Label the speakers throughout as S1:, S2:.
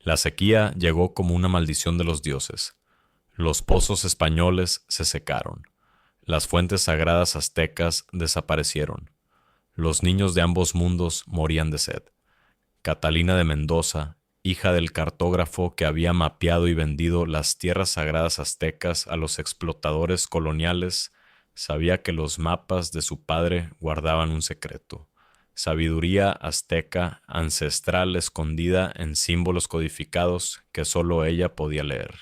S1: La sequía llegó como una maldición de los dioses. Los pozos españoles se secaron. Las fuentes sagradas aztecas desaparecieron. Los niños de ambos mundos morían de sed. Catalina de Mendoza, hija del cartógrafo que había mapeado y vendido las tierras sagradas aztecas a los explotadores coloniales, sabía que los mapas de su padre guardaban un secreto. Sabiduría azteca ancestral escondida en símbolos codificados que solo ella podía leer.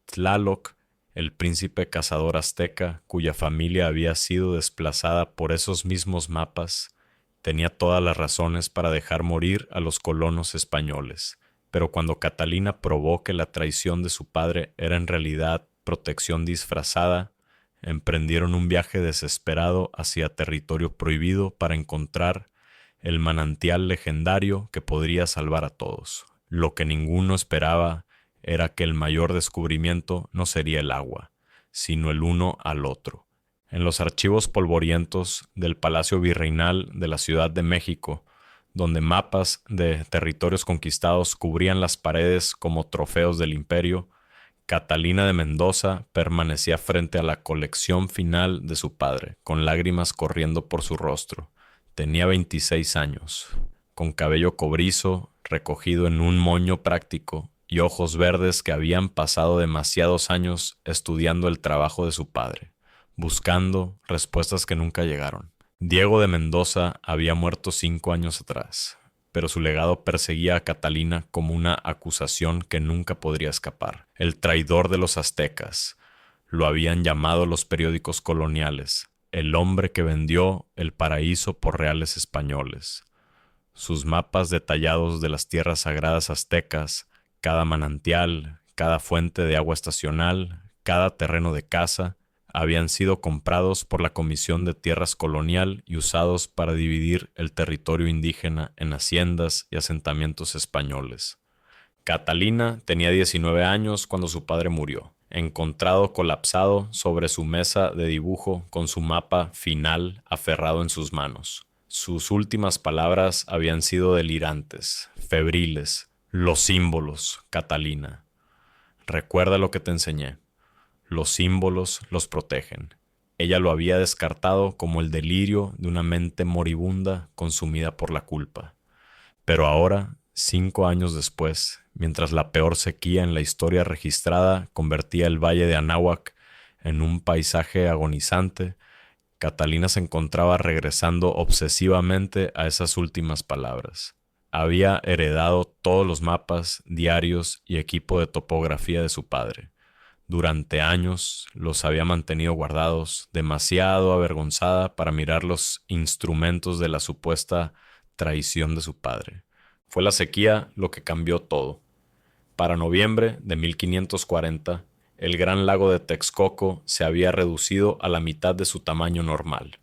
S1: Tlaloc, el príncipe cazador azteca, cuya familia había sido desplazada por esos mismos mapas, tenía todas las razones para dejar morir a los colonos españoles. Pero cuando Catalina probó que la traición de su padre era en realidad protección disfrazada, emprendieron un viaje desesperado hacia territorio prohibido para encontrar el manantial legendario que podría salvar a todos. Lo que ninguno esperaba era que el mayor descubrimiento no sería el agua, sino el uno al otro. En los archivos polvorientos del Palacio Virreinal de la Ciudad de México, donde mapas de territorios conquistados cubrían las paredes como trofeos del imperio, Catalina de Mendoza permanecía frente a la colección final de su padre, con lágrimas corriendo por su rostro. Tenía 26 años, con cabello cobrizo, recogido en un moño práctico, y ojos verdes que habían pasado demasiados años estudiando el trabajo de su padre, buscando respuestas que nunca llegaron. Diego de Mendoza había muerto 5 años atrás, pero su legado perseguía a Catalina como una acusación que nunca podría escapar. El traidor de los aztecas, lo habían llamado los periódicos coloniales, el hombre que vendió el paraíso por reales españoles. Sus mapas detallados de las tierras sagradas aztecas, cada manantial, cada fuente de agua estacional, cada terreno de caza, habían sido comprados por la Comisión de Tierras Colonial y usados para dividir el territorio indígena en haciendas y asentamientos españoles. Catalina tenía 19 años cuando su padre murió, encontrado colapsado sobre su mesa de dibujo con su mapa final aferrado en sus manos. Sus últimas palabras habían sido delirantes, febriles. Los símbolos, Catalina. Recuerda lo que te enseñé. Los símbolos los protegen. Ella lo había descartado como el delirio de una mente moribunda consumida por la culpa. Pero ahora, 5 años después, mientras la peor sequía en la historia registrada convertía el valle de Anáhuac en un paisaje agonizante, Catalina se encontraba regresando obsesivamente a esas últimas palabras. Había heredado todos los mapas, diarios y equipo de topografía de su padre. Durante años los había mantenido guardados, demasiado avergonzada para mirar los instrumentos de la supuesta traición de su padre. Fue la sequía lo que cambió todo. Para noviembre de 1540, el gran lago de Texcoco se había reducido a la mitad de su tamaño normal.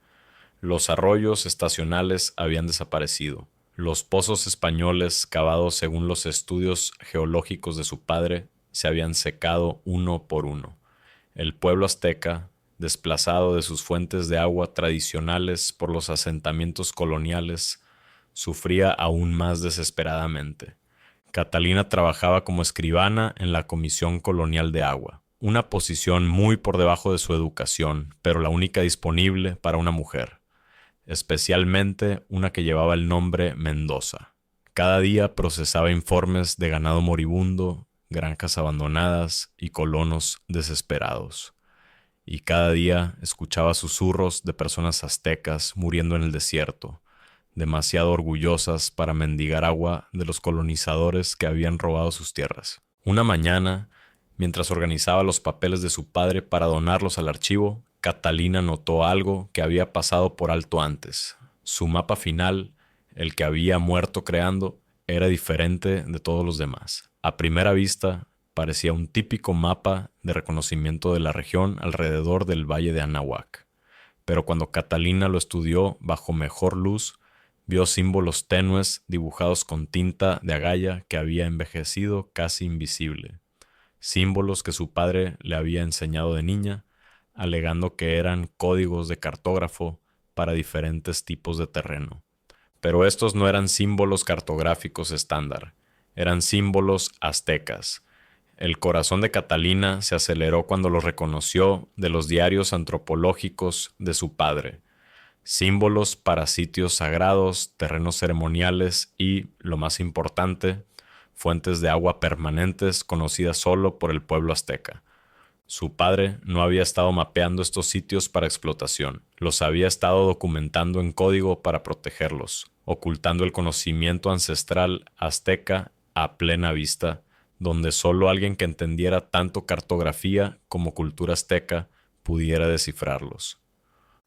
S1: Los arroyos estacionales habían desaparecido. Los pozos españoles, cavados según los estudios geológicos de su padre, se habían secado uno por uno. El pueblo azteca, desplazado de sus fuentes de agua tradicionales por los asentamientos coloniales, sufría aún más desesperadamente. Catalina trabajaba como escribana en la Comisión Colonial de Agua, una posición muy por debajo de su educación, pero la única disponible para una mujer, especialmente una que llevaba el nombre Mendoza. Cada día procesaba informes de ganado moribundo, granjas abandonadas y colonos desesperados. Y cada día escuchaba susurros de personas aztecas muriendo en el desierto, demasiado orgullosas para mendigar agua de los colonizadores que habían robado sus tierras. Una mañana, mientras organizaba los papeles de su padre para donarlos al archivo, Catalina notó algo que había pasado por alto antes. Su mapa final, el que había muerto creando, era diferente de todos los demás. A primera vista, parecía un típico mapa de reconocimiento de la región alrededor del valle de Anáhuac. Pero cuando Catalina lo estudió bajo mejor luz, vio símbolos tenues dibujados con tinta de agalla que había envejecido casi invisible. Símbolos que su padre le había enseñado de niña, alegando que eran códigos de cartógrafo para diferentes tipos de terreno. Pero estos no eran símbolos cartográficos estándar. Eran símbolos aztecas. El corazón de Catalina se aceleró cuando los reconoció de los diarios antropológicos de su padre. Símbolos para sitios sagrados, terrenos ceremoniales y, lo más importante, fuentes de agua permanentes conocidas solo por el pueblo azteca. Su padre no había estado mapeando estos sitios para explotación, los había estado documentando en código para protegerlos, ocultando el conocimiento ancestral azteca a plena vista, donde solo alguien que entendiera tanto cartografía como cultura azteca pudiera descifrarlos.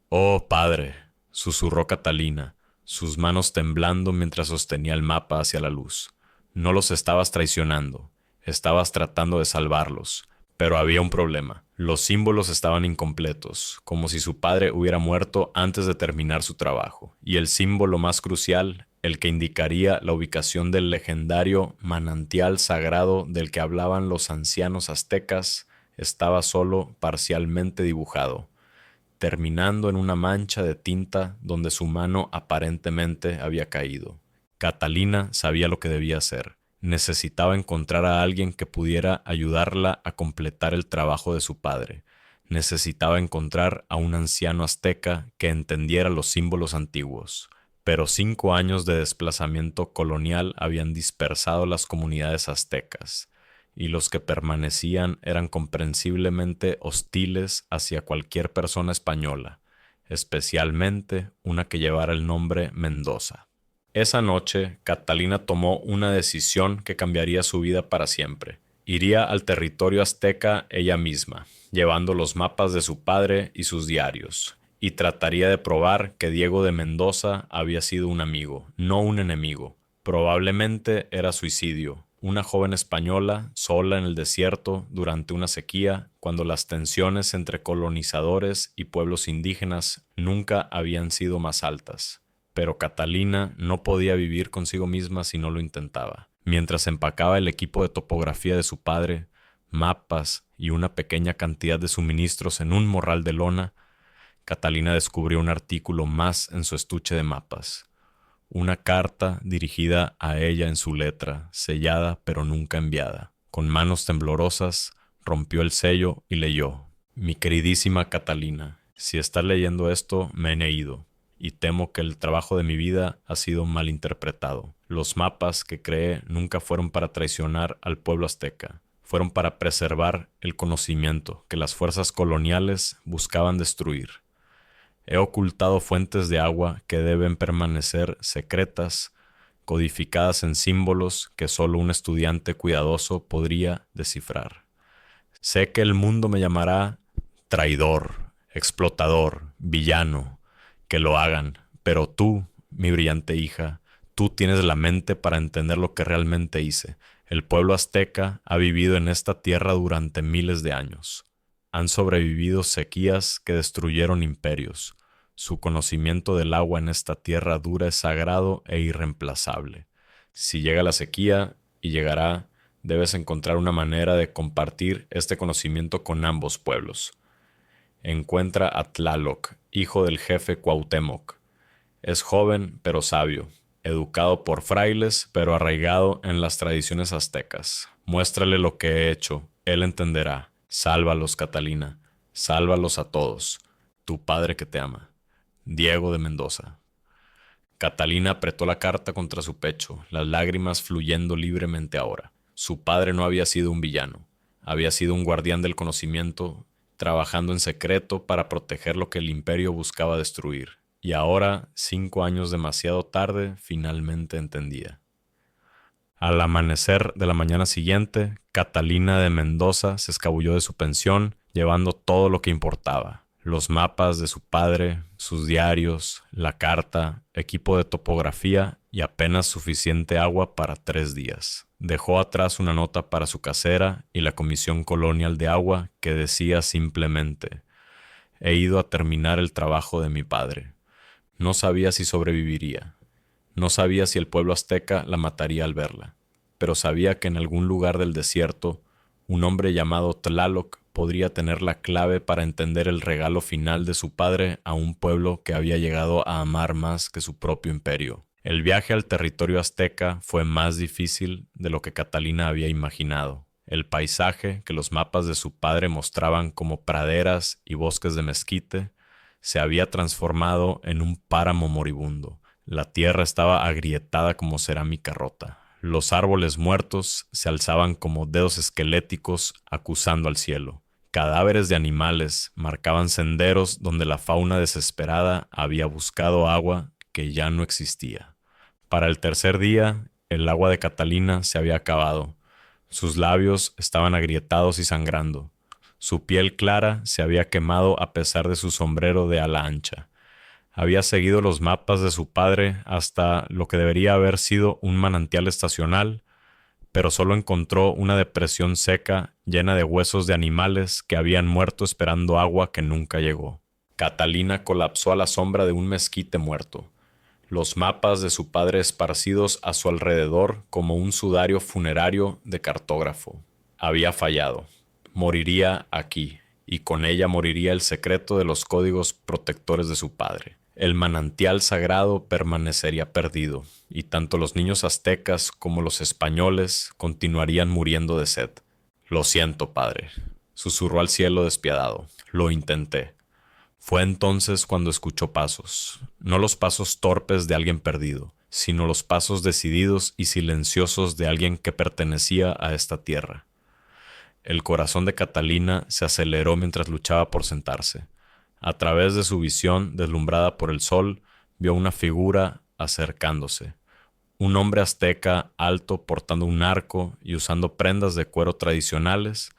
S1: «Oh, padre», susurró Catalina, sus manos temblando mientras sostenía el mapa hacia la luz. No los estabas traicionando, estabas tratando de salvarlos. Pero había un problema. Los símbolos estaban incompletos, como si su padre hubiera muerto antes de terminar su trabajo. Y el símbolo más crucial, el que indicaría la ubicación del legendario manantial sagrado del que hablaban los ancianos aztecas, estaba solo parcialmente dibujado, terminando en una mancha de tinta donde su mano aparentemente había caído. Catalina sabía lo que debía hacer. Necesitaba encontrar a alguien que pudiera ayudarla a completar el trabajo de su padre. Necesitaba encontrar a un anciano azteca que entendiera los símbolos antiguos. Pero 5 años de desplazamiento colonial habían dispersado las comunidades aztecas, y los que permanecían eran comprensiblemente hostiles hacia cualquier persona española, especialmente una que llevara el nombre Mendoza. Esa noche, Catalina tomó una decisión que cambiaría su vida para siempre. Iría al territorio azteca ella misma, llevando los mapas de su padre y sus diarios, y trataría de probar que Diego de Mendoza había sido un amigo, no un enemigo. Probablemente era suicidio. Una joven española, sola en el desierto durante una sequía, cuando las tensiones entre colonizadores y pueblos indígenas nunca habían sido más altas. Pero Catalina no podía vivir consigo misma si no lo intentaba. Mientras empacaba el equipo de topografía de su padre, mapas y una pequeña cantidad de suministros en un morral de lona, Catalina descubrió un artículo más en su estuche de mapas. Una carta dirigida a ella en su letra, sellada pero nunca enviada. Con manos temblorosas, rompió el sello y leyó: «Mi queridísima Catalina, si estás leyendo esto, me he ido. Y temo que el trabajo de mi vida ha sido mal interpretado. Los mapas que creé nunca fueron para traicionar al pueblo azteca. Fueron para preservar el conocimiento que las fuerzas coloniales buscaban destruir. He ocultado fuentes de agua que deben permanecer secretas, codificadas en símbolos que solo un estudiante cuidadoso podría descifrar. Sé que el mundo me llamará traidor, explotador, villano. Que lo hagan, pero tú, mi brillante hija, tú tienes la mente para entender lo que realmente hice. El pueblo azteca ha vivido en esta tierra durante miles de años. Han sobrevivido sequías que destruyeron imperios. Su conocimiento del agua en esta tierra dura es sagrado e irreemplazable. Si llega la sequía, y llegará, debes encontrar una manera de compartir este conocimiento con ambos pueblos. Encuentra a Tlaloc, hijo del jefe Cuauhtémoc. Es joven pero sabio, educado por frailes pero arraigado en las tradiciones aztecas. Muéstrale lo que he hecho, él entenderá. Sálvalos, Catalina, sálvalos a todos. Tu padre que te ama. Diego de Mendoza». Catalina apretó la carta contra su pecho, las lágrimas fluyendo libremente ahora. Su padre no había sido un villano, había sido un guardián del conocimiento, trabajando en secreto para proteger lo que el imperio buscaba destruir. Y ahora, 5 años demasiado tarde, finalmente entendía. Al amanecer de la mañana siguiente, Catalina de Mendoza se escabulló de su pensión, llevando todo lo que importaba: los mapas de su padre, sus diarios, la carta, equipo de topografía y apenas suficiente agua para 3 días. Dejó atrás una nota para su casera y la Comisión Colonial de Agua que decía simplemente: «He ido a terminar el trabajo de mi padre». No sabía si sobreviviría. No sabía si el pueblo azteca la mataría al verla, pero sabía que en algún lugar del desierto, un hombre llamado Tlaloc podría tener la clave para entender el regalo final de su padre a un pueblo que había llegado a amar más que su propio imperio. El viaje al territorio azteca fue más difícil de lo que Catalina había imaginado. El paisaje que los mapas de su padre mostraban como praderas y bosques de mezquite se había transformado en un páramo moribundo. La tierra estaba agrietada como cerámica rota. Los árboles muertos se alzaban como dedos esqueléticos acusando al cielo. Cadáveres de animales marcaban senderos donde la fauna desesperada había buscado agua que ya no existía. Para el tercer día, el agua de Catalina se había acabado. Sus labios estaban agrietados y sangrando. Su piel clara se había quemado a pesar de su sombrero de ala ancha. Había seguido los mapas de su padre hasta lo que debería haber sido un manantial estacional, pero solo encontró una depresión seca llena de huesos de animales que habían muerto esperando agua que nunca llegó. Catalina colapsó a la sombra de un mezquite muerto, los mapas de su padre esparcidos a su alrededor como un sudario funerario de cartógrafo. Había fallado. Moriría aquí, y con ella moriría el secreto de los códigos protectores de su padre. El manantial sagrado permanecería perdido, y tanto los niños aztecas como los españoles continuarían muriendo de sed. Lo siento, padre, susurró al cielo despiadado. Lo intenté. Fue entonces cuando escuchó pasos, no los pasos torpes de alguien perdido, sino los pasos decididos y silenciosos de alguien que pertenecía a esta tierra. El corazón de Catalina se aceleró mientras luchaba por sentarse. A través de su visión, deslumbrada por el sol, vio una figura acercándose. Un hombre azteca alto portando un arco y usando prendas de cuero tradicionales,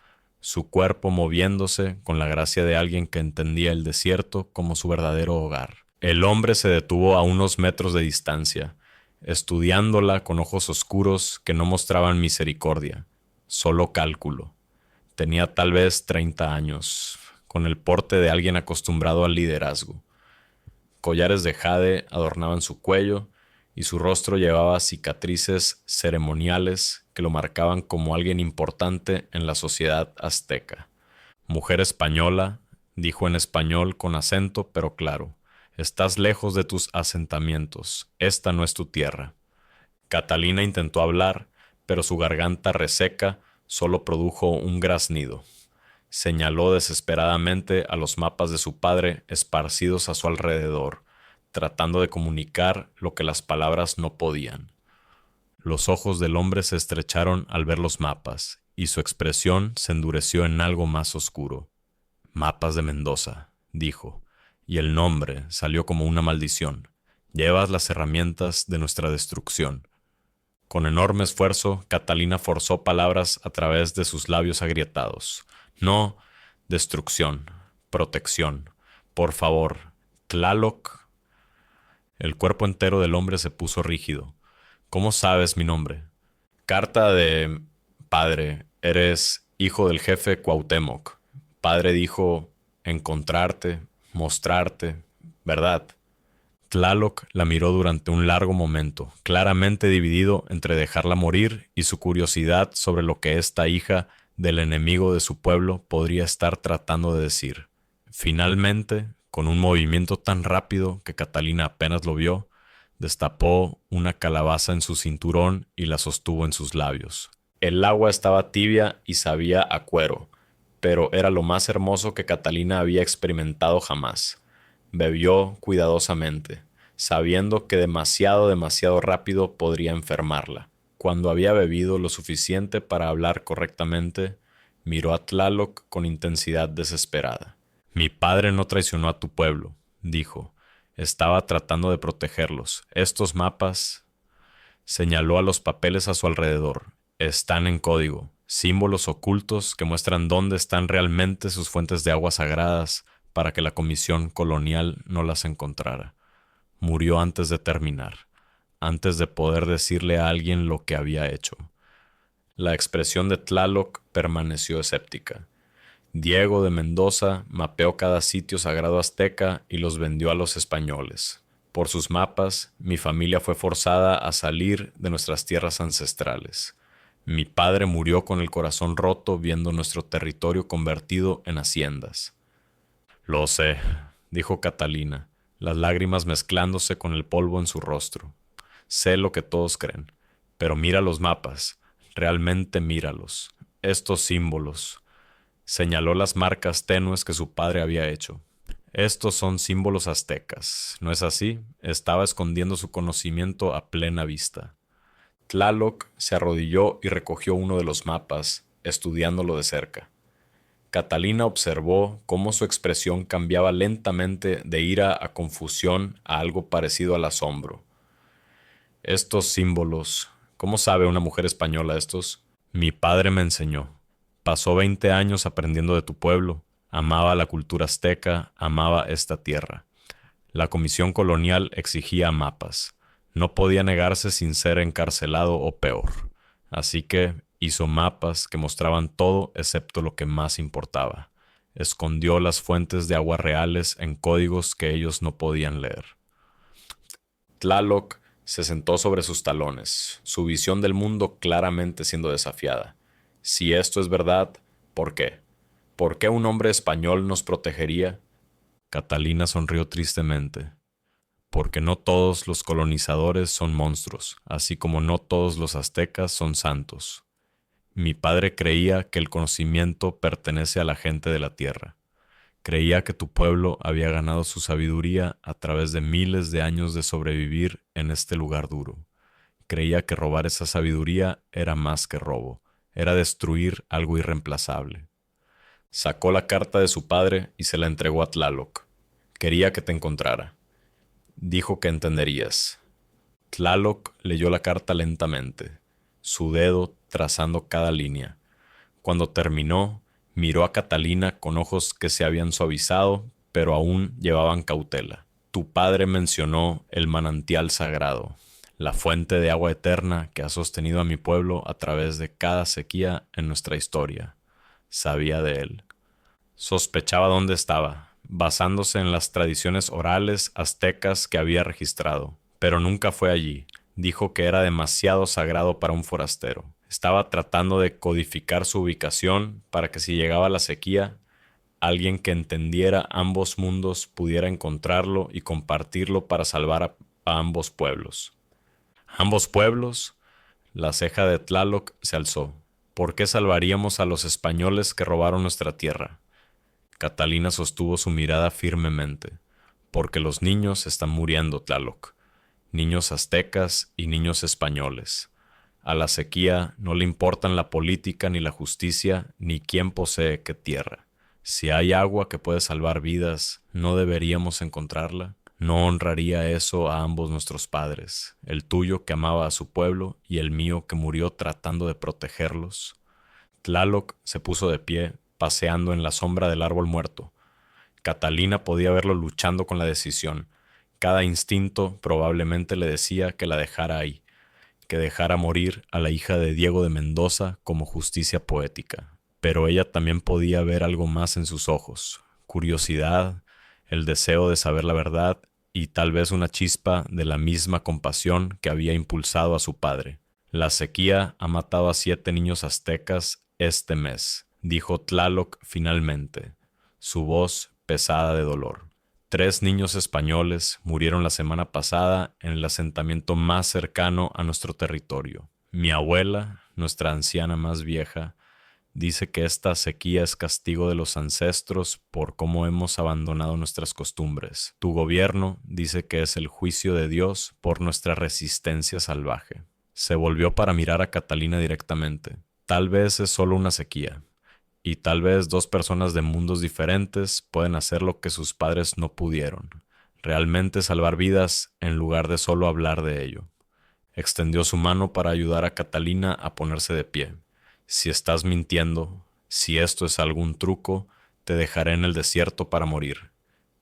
S1: su cuerpo moviéndose con la gracia de alguien que entendía el desierto como su verdadero hogar. El hombre se detuvo a unos metros de distancia, estudiándola con ojos oscuros que no mostraban misericordia, solo cálculo. Tenía tal vez 30 años, con el porte de alguien acostumbrado al liderazgo. Collares de jade adornaban su cuello y su rostro llevaba cicatrices ceremoniales que lo marcaban como alguien importante en la sociedad azteca. Mujer española, dijo en español con acento pero claro, estás lejos de tus asentamientos, esta no es tu tierra. Catalina intentó hablar, pero su garganta reseca solo produjo un graznido. Señaló desesperadamente a los mapas de su padre esparcidos a su alrededor, tratando de comunicar lo que las palabras no podían. Los ojos del hombre se estrecharon al ver los mapas, y su expresión se endureció en algo más oscuro. Mapas de Mendoza, dijo, y el nombre salió como una maldición. Llevas las herramientas de nuestra destrucción. Con enorme esfuerzo, Catalina forzó palabras a través de sus labios agrietados. No, destrucción, protección. Por favor, Tlaloc. El cuerpo entero del hombre se puso rígido. ¿Cómo sabes mi nombre? Carta de... Padre, eres hijo del jefe Cuauhtémoc. Padre dijo encontrarte, mostrarte, ¿verdad? Tlaloc la miró durante un largo momento, claramente dividido entre dejarla morir y su curiosidad sobre lo que esta hija del enemigo de su pueblo podría estar tratando de decir. Finalmente, con un movimiento tan rápido que Catalina apenas lo vio, destapó una calabaza en su cinturón y la sostuvo en sus labios. El agua estaba tibia y sabía a cuero, pero era lo más hermoso que Catalina había experimentado jamás. Bebió cuidadosamente, sabiendo que demasiado rápido podría enfermarla. Cuando había bebido lo suficiente para hablar correctamente, miró a Tlaloc con intensidad desesperada. Mi padre no traicionó a tu pueblo, dijo. Estaba tratando de protegerlos. Estos mapas, señaló a los papeles a su alrededor, están en código, símbolos ocultos que muestran dónde están realmente sus fuentes de agua sagradas para que la comisión colonial no las encontrara. Murió antes de terminar, antes de poder decirle a alguien lo que había hecho. La expresión de Tlaloc permaneció escéptica. Diego de Mendoza mapeó cada sitio sagrado azteca y los vendió a los españoles. Por sus mapas, mi familia fue forzada a salir de nuestras tierras ancestrales. Mi padre murió con el corazón roto viendo nuestro territorio convertido en haciendas. Lo sé, dijo Catalina, las lágrimas mezclándose con el polvo en su rostro. Sé lo que todos creen, pero mira los mapas, realmente míralos. Estos símbolos. Señaló las marcas tenues que su padre había hecho. Estos son símbolos aztecas, ¿no es así? Estaba escondiendo su conocimiento a plena vista. Tlaloc se arrodilló y recogió uno de los mapas, estudiándolo de cerca. Catalina observó cómo su expresión cambiaba lentamente de ira a confusión a algo parecido al asombro. Estos símbolos, ¿cómo sabe una mujer española estos? Mi padre me enseñó. Pasó 20 años aprendiendo de tu pueblo. Amaba la cultura azteca, amaba esta tierra. La comisión colonial exigía mapas. No podía negarse sin ser encarcelado o peor. Así que hizo mapas que mostraban todo excepto lo que más importaba. Escondió las fuentes de agua reales en códigos que ellos no podían leer. Tlaloc se sentó sobre sus talones, su visión del mundo claramente siendo desafiada. Si esto es verdad, ¿por qué? ¿Por qué un hombre español nos protegería? Catalina sonrió tristemente. Porque no todos los colonizadores son monstruos, así como no todos los aztecas son santos. Mi padre creía que el conocimiento pertenece a la gente de la tierra. Creía que tu pueblo había ganado su sabiduría a través de miles de años de sobrevivir en este lugar duro. Creía que robar esa sabiduría era más que robo, era destruir algo irreemplazable. Sacó la carta de su padre y se la entregó a Tlaloc. Quería que te encontrara. Dijo que entenderías. Tlaloc leyó la carta lentamente, su dedo trazando cada línea. Cuando terminó, miró a Catalina con ojos que se habían suavizado, pero aún llevaban cautela. Tu padre mencionó el manantial sagrado, la fuente de agua eterna que ha sostenido a mi pueblo a través de cada sequía en nuestra historia. Sabía de él. Sospechaba dónde estaba, basándose en las tradiciones orales aztecas que había registrado. Pero nunca fue allí. Dijo que era demasiado sagrado para un forastero. Estaba tratando de codificar su ubicación para que si llegaba la sequía, alguien que entendiera ambos mundos pudiera encontrarlo y compartirlo para salvar a ambos pueblos. ¿Ambos pueblos? La ceja de Tlaloc se alzó. ¿Por qué salvaríamos a los españoles que robaron nuestra tierra? Catalina sostuvo su mirada firmemente. Porque los niños están muriendo, Tlaloc. Niños aztecas y niños españoles. A la sequía no le importan la política ni la justicia ni quién posee qué tierra. Si hay agua que puede salvar vidas, ¿no deberíamos encontrarla? ¿No honraría eso a ambos nuestros padres, el tuyo que amaba a su pueblo y el mío que murió tratando de protegerlos? Tlaloc se puso de pie, paseando en la sombra del árbol muerto. Catalina podía verlo luchando con la decisión. Cada instinto probablemente le decía que la dejara ahí, que dejara morir a la hija de Diego de Mendoza como justicia poética. Pero ella también podía ver algo más en sus ojos: curiosidad, el deseo de saber la verdad y tal vez una chispa de la misma compasión que había impulsado a su padre. La sequía ha matado a 7 niños aztecas este mes, dijo Tlaloc finalmente, su voz pesada de dolor. 3 niños españoles murieron la semana pasada en el asentamiento más cercano a nuestro territorio. Mi abuela, nuestra anciana más vieja, dice que esta sequía es castigo de los ancestros por cómo hemos abandonado nuestras costumbres. Tu gobierno dice que es el juicio de Dios por nuestra resistencia salvaje. Se volvió para mirar a Catalina directamente. Tal vez es solo una sequía. Y tal vez 2 personas de mundos diferentes pueden hacer lo que sus padres no pudieron. Realmente salvar vidas en lugar de solo hablar de ello. Extendió su mano para ayudar a Catalina a ponerse de pie. Si estás mintiendo, si esto es algún truco, te dejaré en el desierto para morir.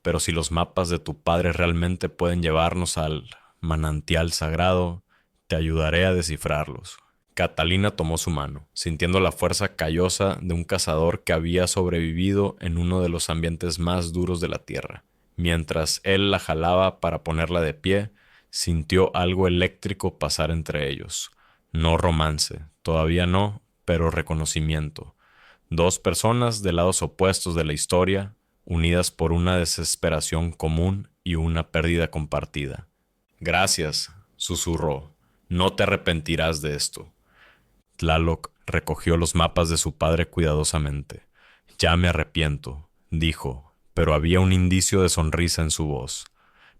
S1: Pero si los mapas de tu padre realmente pueden llevarnos al manantial sagrado, te ayudaré a descifrarlos. Catalina tomó su mano, sintiendo la fuerza callosa de un cazador que había sobrevivido en uno de los ambientes más duros de la tierra. Mientras él la jalaba para ponerla de pie, sintió algo eléctrico pasar entre ellos. No romance, todavía no, pero reconocimiento. 2 personas de lados opuestos de la historia, unidas por una desesperación común y una pérdida compartida. Gracias, susurró, no te arrepentirás de esto. Tlaloc recogió los mapas de su padre cuidadosamente. Ya me arrepiento, dijo, pero había un indicio de sonrisa en su voz.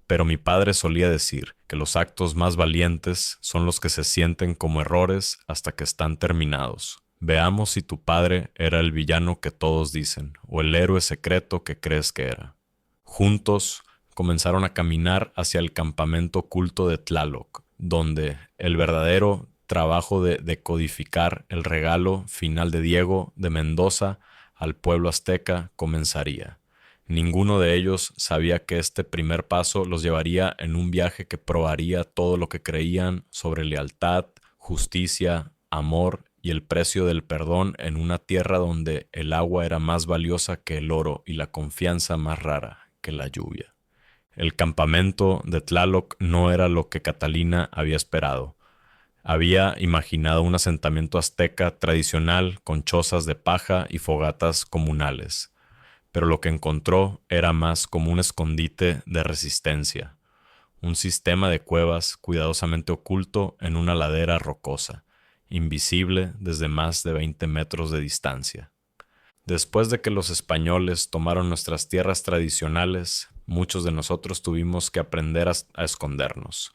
S1: Pero mi padre solía decir que los actos más valientes son los que se sienten como errores hasta que están terminados. Veamos si tu padre era el villano que todos dicen, o el héroe secreto que crees que era. Juntos comenzaron a caminar hacia el campamento oculto de Tlaloc, donde el verdadero trabajo de decodificar el regalo final de Diego de Mendoza al pueblo azteca comenzaría. Ninguno de ellos sabía que este primer paso los llevaría en un viaje que probaría todo lo que creían sobre lealtad, justicia, amor y el precio del perdón en una tierra donde el agua era más valiosa que el oro y la confianza más rara que la lluvia. El campamento de Tlaloc no era lo que Catalina había esperado. Había imaginado un asentamiento azteca tradicional con chozas de paja y fogatas comunales, pero lo que encontró era más como un escondite de resistencia, un sistema de cuevas cuidadosamente oculto en una ladera rocosa, invisible desde más de 20 metros de distancia. Después de que los españoles tomaron nuestras tierras tradicionales, muchos de nosotros tuvimos que aprender a escondernos,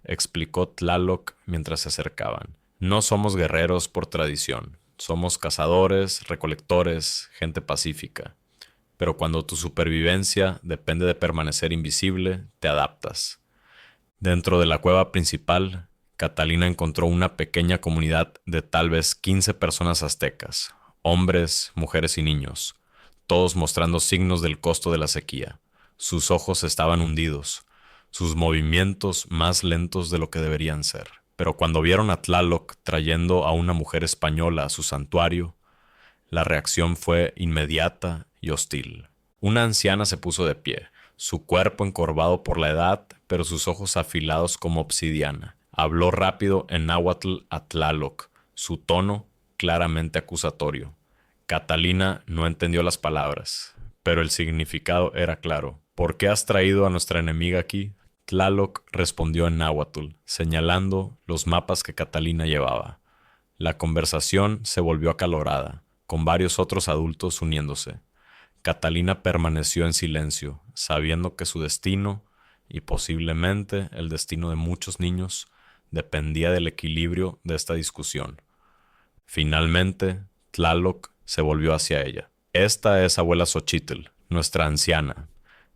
S1: explicó Tlaloc mientras se acercaban. No somos guerreros por tradición, somos cazadores, recolectores, gente pacífica. Pero cuando tu supervivencia depende de permanecer invisible, te adaptas. Dentro de la cueva principal, Catalina encontró una pequeña comunidad de tal vez 15 personas aztecas, hombres, mujeres y niños, todos mostrando signos del costo de la sequía. Sus ojos estaban hundidos, sus movimientos más lentos de lo que deberían ser. Pero cuando vieron a Tlaloc trayendo a una mujer española a su santuario, la reacción fue inmediata y hostil. Una anciana se puso de pie, su cuerpo encorvado por la edad, pero sus ojos afilados como obsidiana. Habló rápido en náhuatl a Tlaloc, su tono claramente acusatorio. Catalina no entendió las palabras, pero el significado era claro. ¿Por qué has traído a nuestra enemiga aquí? Tlaloc respondió en náhuatl, señalando los mapas que Catalina llevaba. La conversación se volvió acalorada, con varios otros adultos uniéndose. Catalina permaneció en silencio, sabiendo que su destino, y posiblemente el destino de muchos niños, dependía del equilibrio de esta discusión. Finalmente, Tlaloc se volvió hacia ella. Esta es abuela Xochitl, nuestra anciana.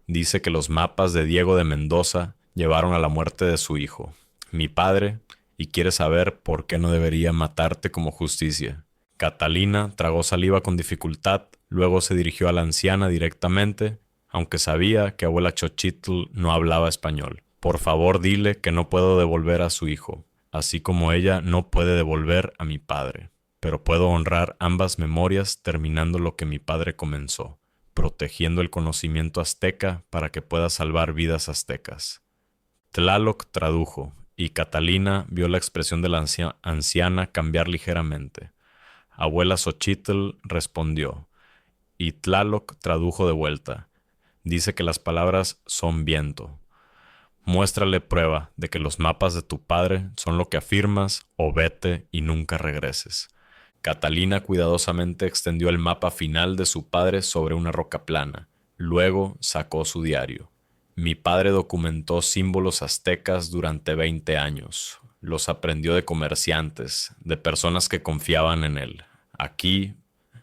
S1: Dice que los mapas de Diego de Mendoza llevaron a la muerte de su hijo, mi padre, y quiere saber por qué no debería matarte como justicia. Catalina tragó saliva con dificultad, luego se dirigió a la anciana directamente, aunque sabía que abuela Xochitl no hablaba español. Por favor, dile que no puedo devolver a su hijo, así como ella no puede devolver a mi padre. Pero puedo honrar ambas memorias terminando lo que mi padre comenzó, protegiendo el conocimiento azteca para que pueda salvar vidas aztecas. Tlaloc tradujo, y Catalina vio la expresión de la anciana cambiar ligeramente. Abuela Xochitl respondió, y Tlaloc tradujo de vuelta. Dice que las palabras son viento. Muéstrale prueba de que los mapas de tu padre son lo que afirmas, o vete y nunca regreses. Catalina cuidadosamente extendió el mapa final de su padre sobre una roca plana. Luego sacó su diario. Mi padre documentó símbolos aztecas durante 20 años. Los aprendió de comerciantes, de personas que confiaban en él. Aquí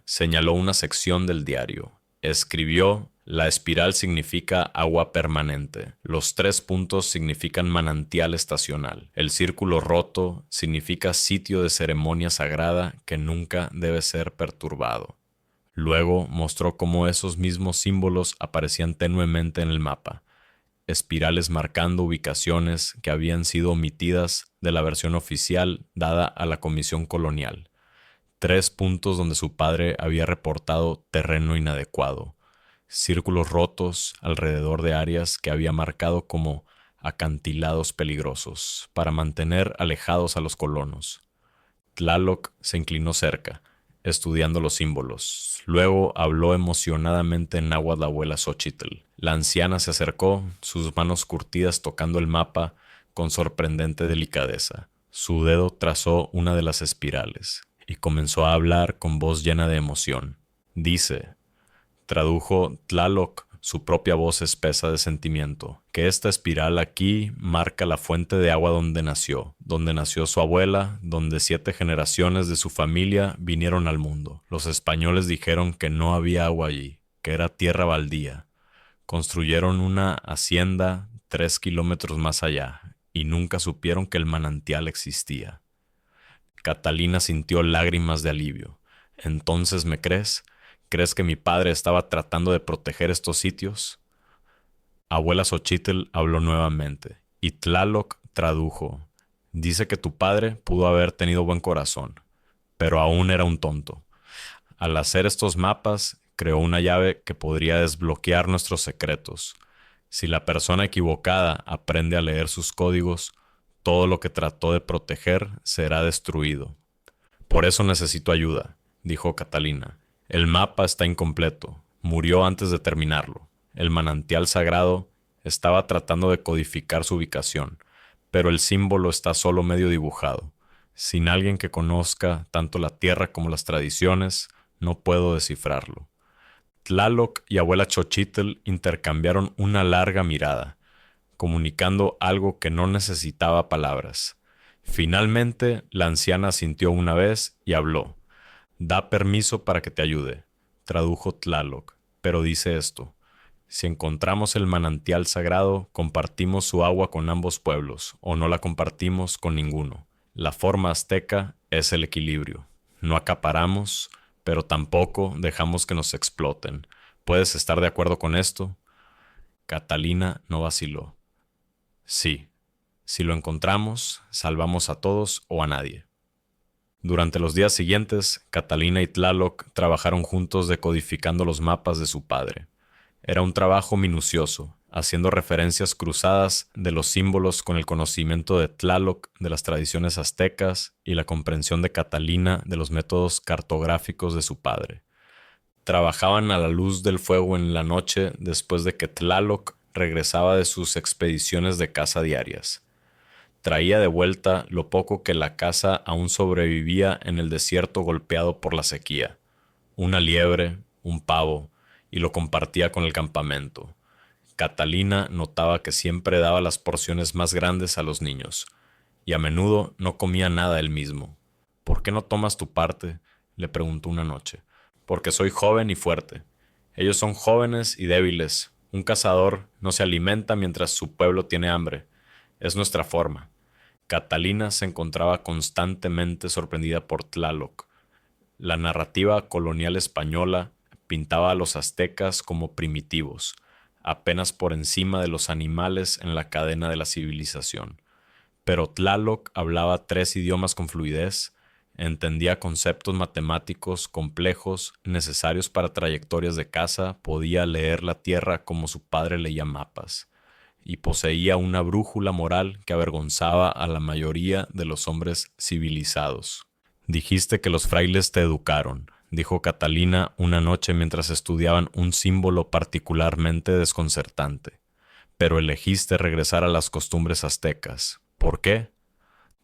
S1: señaló una sección del diario. Escribió: la espiral significa agua permanente. Los 3 puntos significan manantial estacional. El círculo roto significa sitio de ceremonia sagrada que nunca debe ser perturbado. Luego mostró cómo esos mismos símbolos aparecían tenuemente en el mapa. Espirales marcando ubicaciones que habían sido omitidas de la versión oficial dada a la Comisión Colonial. 3 puntos donde su padre había reportado terreno inadecuado. Círculos rotos alrededor de áreas que había marcado como acantilados peligrosos para mantener alejados a los colonos. Tlaloc se inclinó cerca, estudiando los símbolos. Luego habló emocionadamente en náhuatl la abuela Xochitl. La anciana se acercó, sus manos curtidas tocando el mapa con sorprendente delicadeza. Su dedo trazó una de las espirales y comenzó a hablar con voz llena de emoción. Dice, tradujo Tlaloc, su propia voz espesa de sentimiento, que esta espiral aquí marca la fuente de agua donde nació su abuela, donde 7 generaciones de su familia vinieron al mundo. Los españoles dijeron que no había agua allí, que era tierra baldía. Construyeron una hacienda 3 kilómetros más allá y nunca supieron que el manantial existía. Catalina sintió lágrimas de alivio. ¿Entonces me crees? ¿Crees que mi padre estaba tratando de proteger estos sitios? Abuela Xochitl habló nuevamente, y Tlaloc tradujo. Dice que tu padre pudo haber tenido buen corazón, pero aún era un tonto. Al hacer estos mapas, creó una llave que podría desbloquear nuestros secretos. Si la persona equivocada aprende a leer sus códigos, todo lo que trató de proteger será destruido. Por eso necesito ayuda, dijo Catalina. El mapa está incompleto. Murió antes de terminarlo. El manantial sagrado estaba tratando de codificar su ubicación, pero el símbolo está solo medio dibujado. Sin alguien que conozca tanto la tierra como las tradiciones, no puedo descifrarlo. Tlaloc y abuela Xochitl intercambiaron una larga mirada, comunicando algo que no necesitaba palabras. Finalmente, la anciana asintió una vez y habló. Da permiso para que te ayude, tradujo Tlaloc, pero dice esto. Si encontramos el manantial sagrado, compartimos su agua con ambos pueblos, o no la compartimos con ninguno. La forma azteca es el equilibrio. No acaparamos, pero tampoco dejamos que nos exploten. ¿Puedes estar de acuerdo con esto? Catalina no vaciló. Sí, si lo encontramos, salvamos a todos o a nadie. Durante los días siguientes, Catalina y Tlaloc trabajaron juntos decodificando los mapas de su padre. Era un trabajo minucioso, haciendo referencias cruzadas de los símbolos con el conocimiento de Tlaloc de las tradiciones aztecas y la comprensión de Catalina de los métodos cartográficos de su padre. Trabajaban a la luz del fuego en la noche después de que Tlaloc regresaba de sus expediciones de caza diarias. Traía de vuelta lo poco que la casa aún sobrevivía en el desierto golpeado por la sequía. Una liebre, un pavo, y lo compartía con el campamento. Catalina notaba que siempre daba las porciones más grandes a los niños, y a menudo no comía nada él mismo. ¿Por qué no tomas tu parte?, le preguntó una noche. Porque soy joven y fuerte. Ellos son jóvenes y débiles. Un cazador no se alimenta mientras su pueblo tiene hambre. Es nuestra forma. Catalina se encontraba constantemente sorprendida por Tlaloc. La narrativa colonial española pintaba a los aztecas como primitivos, apenas por encima de los animales en la cadena de la civilización. Pero Tlaloc hablaba 3 idiomas con fluidez, entendía conceptos matemáticos complejos necesarios para trayectorias de caza, podía leer la tierra como su padre leía mapas, y poseía una brújula moral que avergonzaba a la mayoría de los hombres civilizados. Dijiste que los frailes te educaron, dijo Catalina una noche mientras estudiaban un símbolo particularmente desconcertante. Pero elegiste regresar a las costumbres aztecas. ¿Por qué?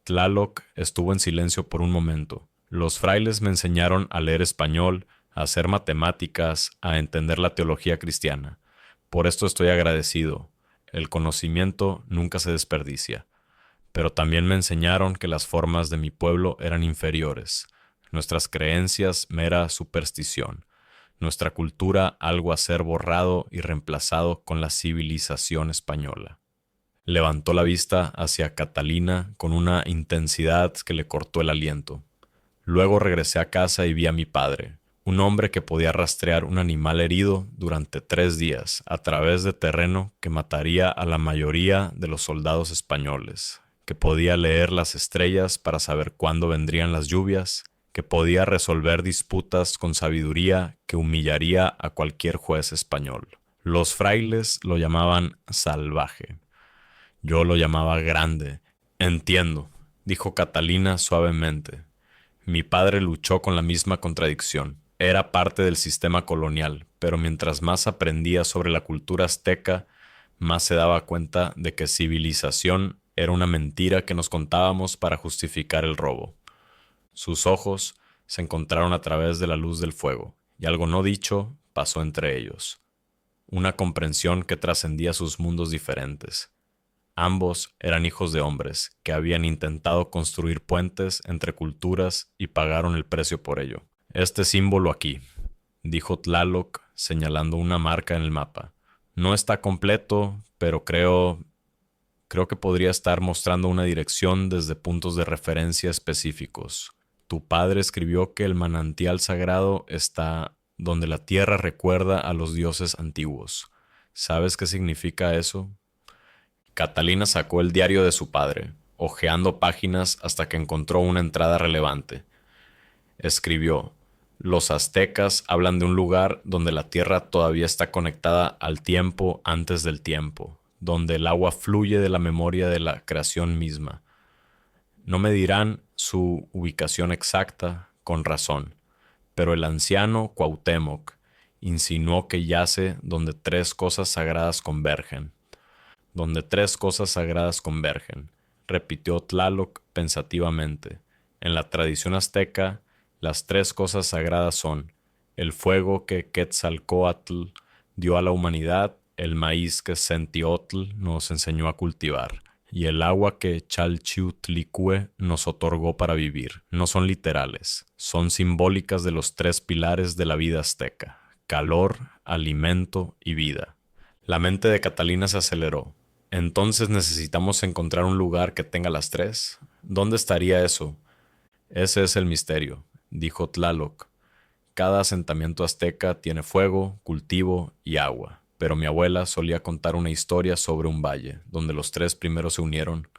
S1: Tlaloc estuvo en silencio por un momento. Los frailes me enseñaron a leer español, a hacer matemáticas, a entender la teología cristiana. Por esto estoy agradecido. El conocimiento nunca se desperdicia. Pero también me enseñaron que las formas de mi pueblo eran inferiores, nuestras creencias mera superstición, nuestra cultura algo a ser borrado y reemplazado con la civilización española. Levantó la vista hacia Catalina con una intensidad que le cortó el aliento. Luego regresé a casa y vi a mi padre, un hombre que podía rastrear un animal herido durante 3 días a través de terreno que mataría a la mayoría de los soldados españoles, que podía leer las estrellas para saber cuándo vendrían las lluvias, que podía resolver disputas con sabiduría que humillaría a cualquier juez español. Los frailes lo llamaban salvaje. Yo lo llamaba grande. Entiendo, dijo Catalina suavemente. Mi padre luchó con la misma contradicción. Era parte del sistema colonial, pero mientras más aprendía sobre la cultura azteca, más se daba cuenta de que civilización Era una mentira que nos contábamos para justificar el robo. Sus ojos se encontraron a través de la luz del fuego, y algo no dicho pasó entre ellos. Una comprensión que trascendía sus mundos diferentes. Ambos eran hijos de hombres que habían intentado construir puentes entre culturas y pagaron el precio por ello. Este símbolo aquí, dijo Tlaloc señalando una marca en el mapa. No está completo, pero creo que podría estar mostrando una dirección desde puntos de referencia específicos. Tu padre escribió que el manantial sagrado está donde la tierra recuerda a los dioses antiguos. ¿Sabes qué significa eso? Catalina sacó el diario de su padre, hojeando páginas hasta que encontró una entrada relevante. Escribió: los aztecas hablan de un lugar donde la tierra todavía está conectada al tiempo antes del tiempo, donde el agua fluye de la memoria de la creación misma. No me dirán su ubicación exacta, con razón, pero el anciano Cuauhtémoc insinuó que yace donde tres cosas sagradas convergen. Donde tres cosas sagradas convergen, repitió Tlaloc pensativamente. En la tradición azteca, las tres cosas sagradas son el fuego que Quetzalcóatl dio a la humanidad, el maíz que Sentiotl nos enseñó a cultivar, y el agua que Chalchiutlicue nos otorgó para vivir. No son literales, son simbólicas de los tres pilares de la vida azteca: calor, alimento y vida. La mente de Catalina se aceleró. Entonces necesitamos encontrar un lugar que tenga las tres. ¿Dónde estaría eso? Ese es el misterio, dijo Tlaloc. Cada asentamiento azteca tiene fuego, cultivo y agua, pero mi abuela solía contar una historia sobre un valle, donde los tres primeros se unieron,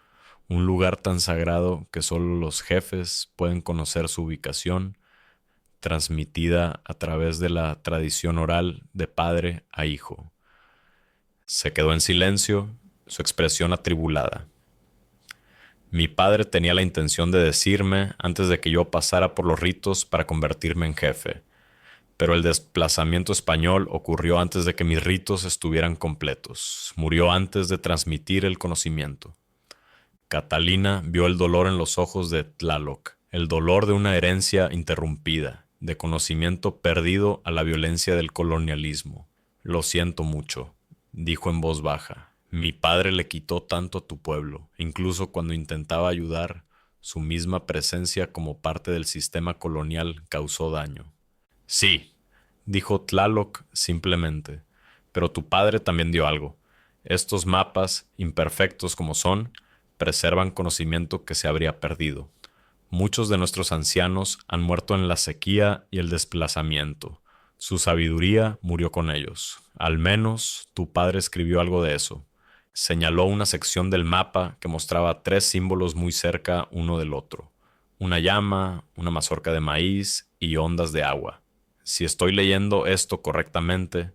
S1: un lugar tan sagrado que solo los jefes pueden conocer su ubicación, transmitida a través de la tradición oral de padre a hijo. Se quedó en silencio, su expresión atribulada. Mi padre tenía la intención de decirme antes de que yo pasara por los ritos para convertirme en jefe, pero el desplazamiento español ocurrió antes de que mis ritos estuvieran completos. Murió antes de transmitir el conocimiento. Catalina vio el dolor en los ojos de Tlaloc, el dolor de una herencia interrumpida, de conocimiento perdido a la violencia del colonialismo. Lo siento mucho, dijo en voz baja. Mi padre le quitó tanto a tu pueblo, incluso cuando intentaba ayudar, su misma presencia como parte del sistema colonial causó daño. Sí, dijo Tlaloc simplemente, pero tu padre también dio algo. Estos mapas, imperfectos como son, preservan conocimiento que se habría perdido. Muchos de nuestros ancianos han muerto en la sequía y el desplazamiento. Su sabiduría murió con ellos. Al menos tu padre escribió algo de eso. Señaló una sección del mapa que mostraba tres símbolos muy cerca uno del otro: una llama, una mazorca de maíz y ondas de agua. Si estoy leyendo esto correctamente,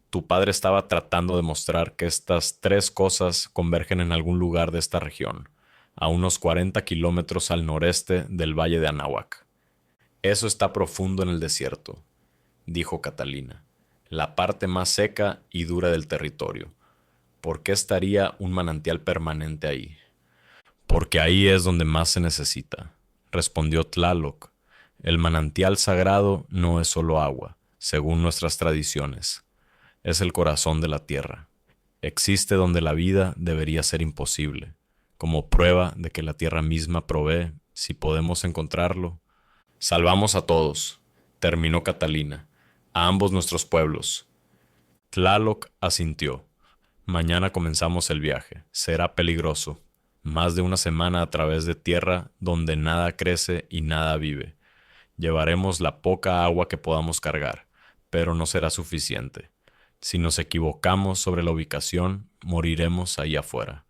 S1: tu padre estaba tratando de mostrar que estas tres cosas convergen en algún lugar de esta región, a unos 40 kilómetros al noreste del valle de Anáhuac. Eso está profundo en el desierto, dijo Catalina, la parte más seca y dura del territorio. ¿Por qué estaría un manantial permanente ahí? Porque ahí es donde más se necesita, respondió Tlaloc. El manantial sagrado no es solo agua, según nuestras tradiciones. Es el corazón de la tierra. Existe donde la vida debería ser imposible, como prueba de que la tierra misma provee, si podemos encontrarlo. Salvamos a todos, terminó Catalina, a ambos nuestros pueblos. Tlaloc asintió. Mañana comenzamos el viaje. Será peligroso. Más de una semana a través de tierra donde nada crece y nada vive. Llevaremos la poca agua que podamos cargar, pero no será suficiente. Si nos equivocamos sobre la ubicación, moriremos ahí afuera.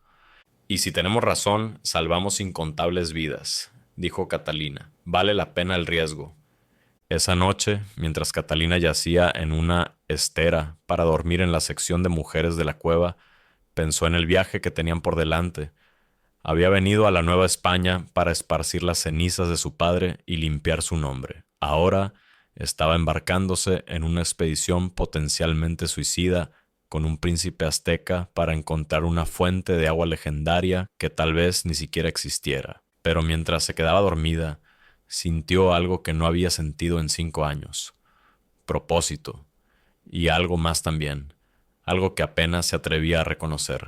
S1: Y si tenemos razón, salvamos incontables vidas, dijo Catalina. Vale la pena el riesgo. Esa noche, mientras Catalina yacía en una estera para dormir en la sección de mujeres de la cueva, pensó en el viaje que tenían por delante. Había venido a la Nueva España para esparcir las cenizas de su padre y limpiar su nombre. Ahora estaba embarcándose en una expedición potencialmente suicida con un príncipe azteca para encontrar una fuente de agua legendaria que tal vez ni siquiera existiera. Pero mientras se quedaba dormida, sintió algo que no había sentido en 5 años. Propósito. Y algo más también. Algo que apenas se atrevía a reconocer.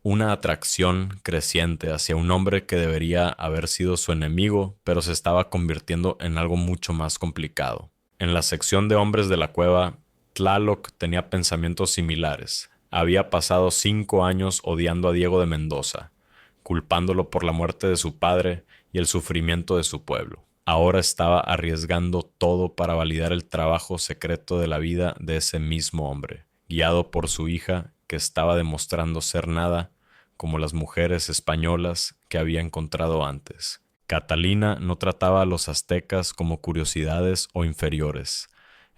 S1: Una atracción creciente hacia un hombre que debería haber sido su enemigo, pero se estaba convirtiendo en algo mucho más complicado. En la sección de hombres de la cueva, Tlaloc tenía pensamientos similares. Había pasado 5 años odiando a Diego de Mendoza, culpándolo por la muerte de su padre y el sufrimiento de su pueblo. Ahora estaba arriesgando todo para validar el trabajo secreto de la vida de ese mismo hombre, guiado por su hija, que estaba demostrando ser nada como las mujeres españolas que había encontrado antes. Catalina no trataba a los aztecas como curiosidades o inferiores.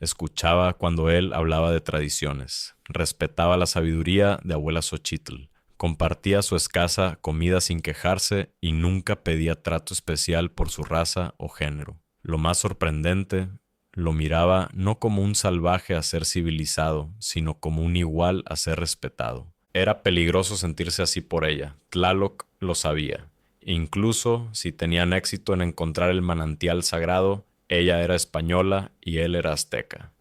S1: Escuchaba cuando él hablaba de tradiciones. Respetaba la sabiduría de abuela Xochitl. Compartía su escasa comida sin quejarse y nunca pedía trato especial por su raza o género. Lo más sorprendente, lo miraba no como un salvaje a ser civilizado, sino como un igual a ser respetado. Era peligroso sentirse así por ella. Tlaloc lo sabía. Incluso si tenían éxito en encontrar el manantial sagrado, ella era española y él era azteca.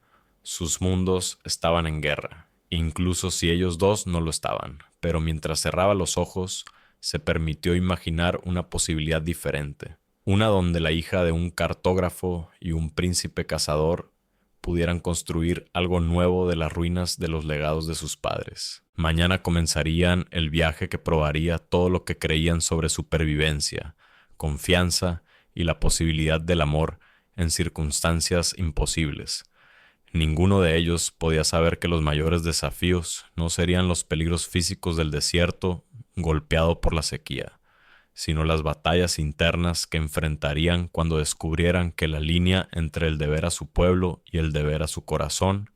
S1: Sus mundos estaban en guerra, incluso si ellos dos no lo estaban. Pero mientras cerraba los ojos, se permitió imaginar una posibilidad diferente. Una donde la hija de un cartógrafo y un príncipe cazador pudieran construir algo nuevo de las ruinas de los legados de sus padres. Mañana comenzarían el viaje que probaría todo lo que creían sobre supervivencia, confianza y la posibilidad del amor en circunstancias imposibles. Ninguno de ellos podía saber que los mayores desafíos no serían los peligros físicos del desierto golpeado por la sequía, sino las batallas internas que enfrentarían cuando descubrieran que la línea entre el deber a su pueblo y el deber a su corazón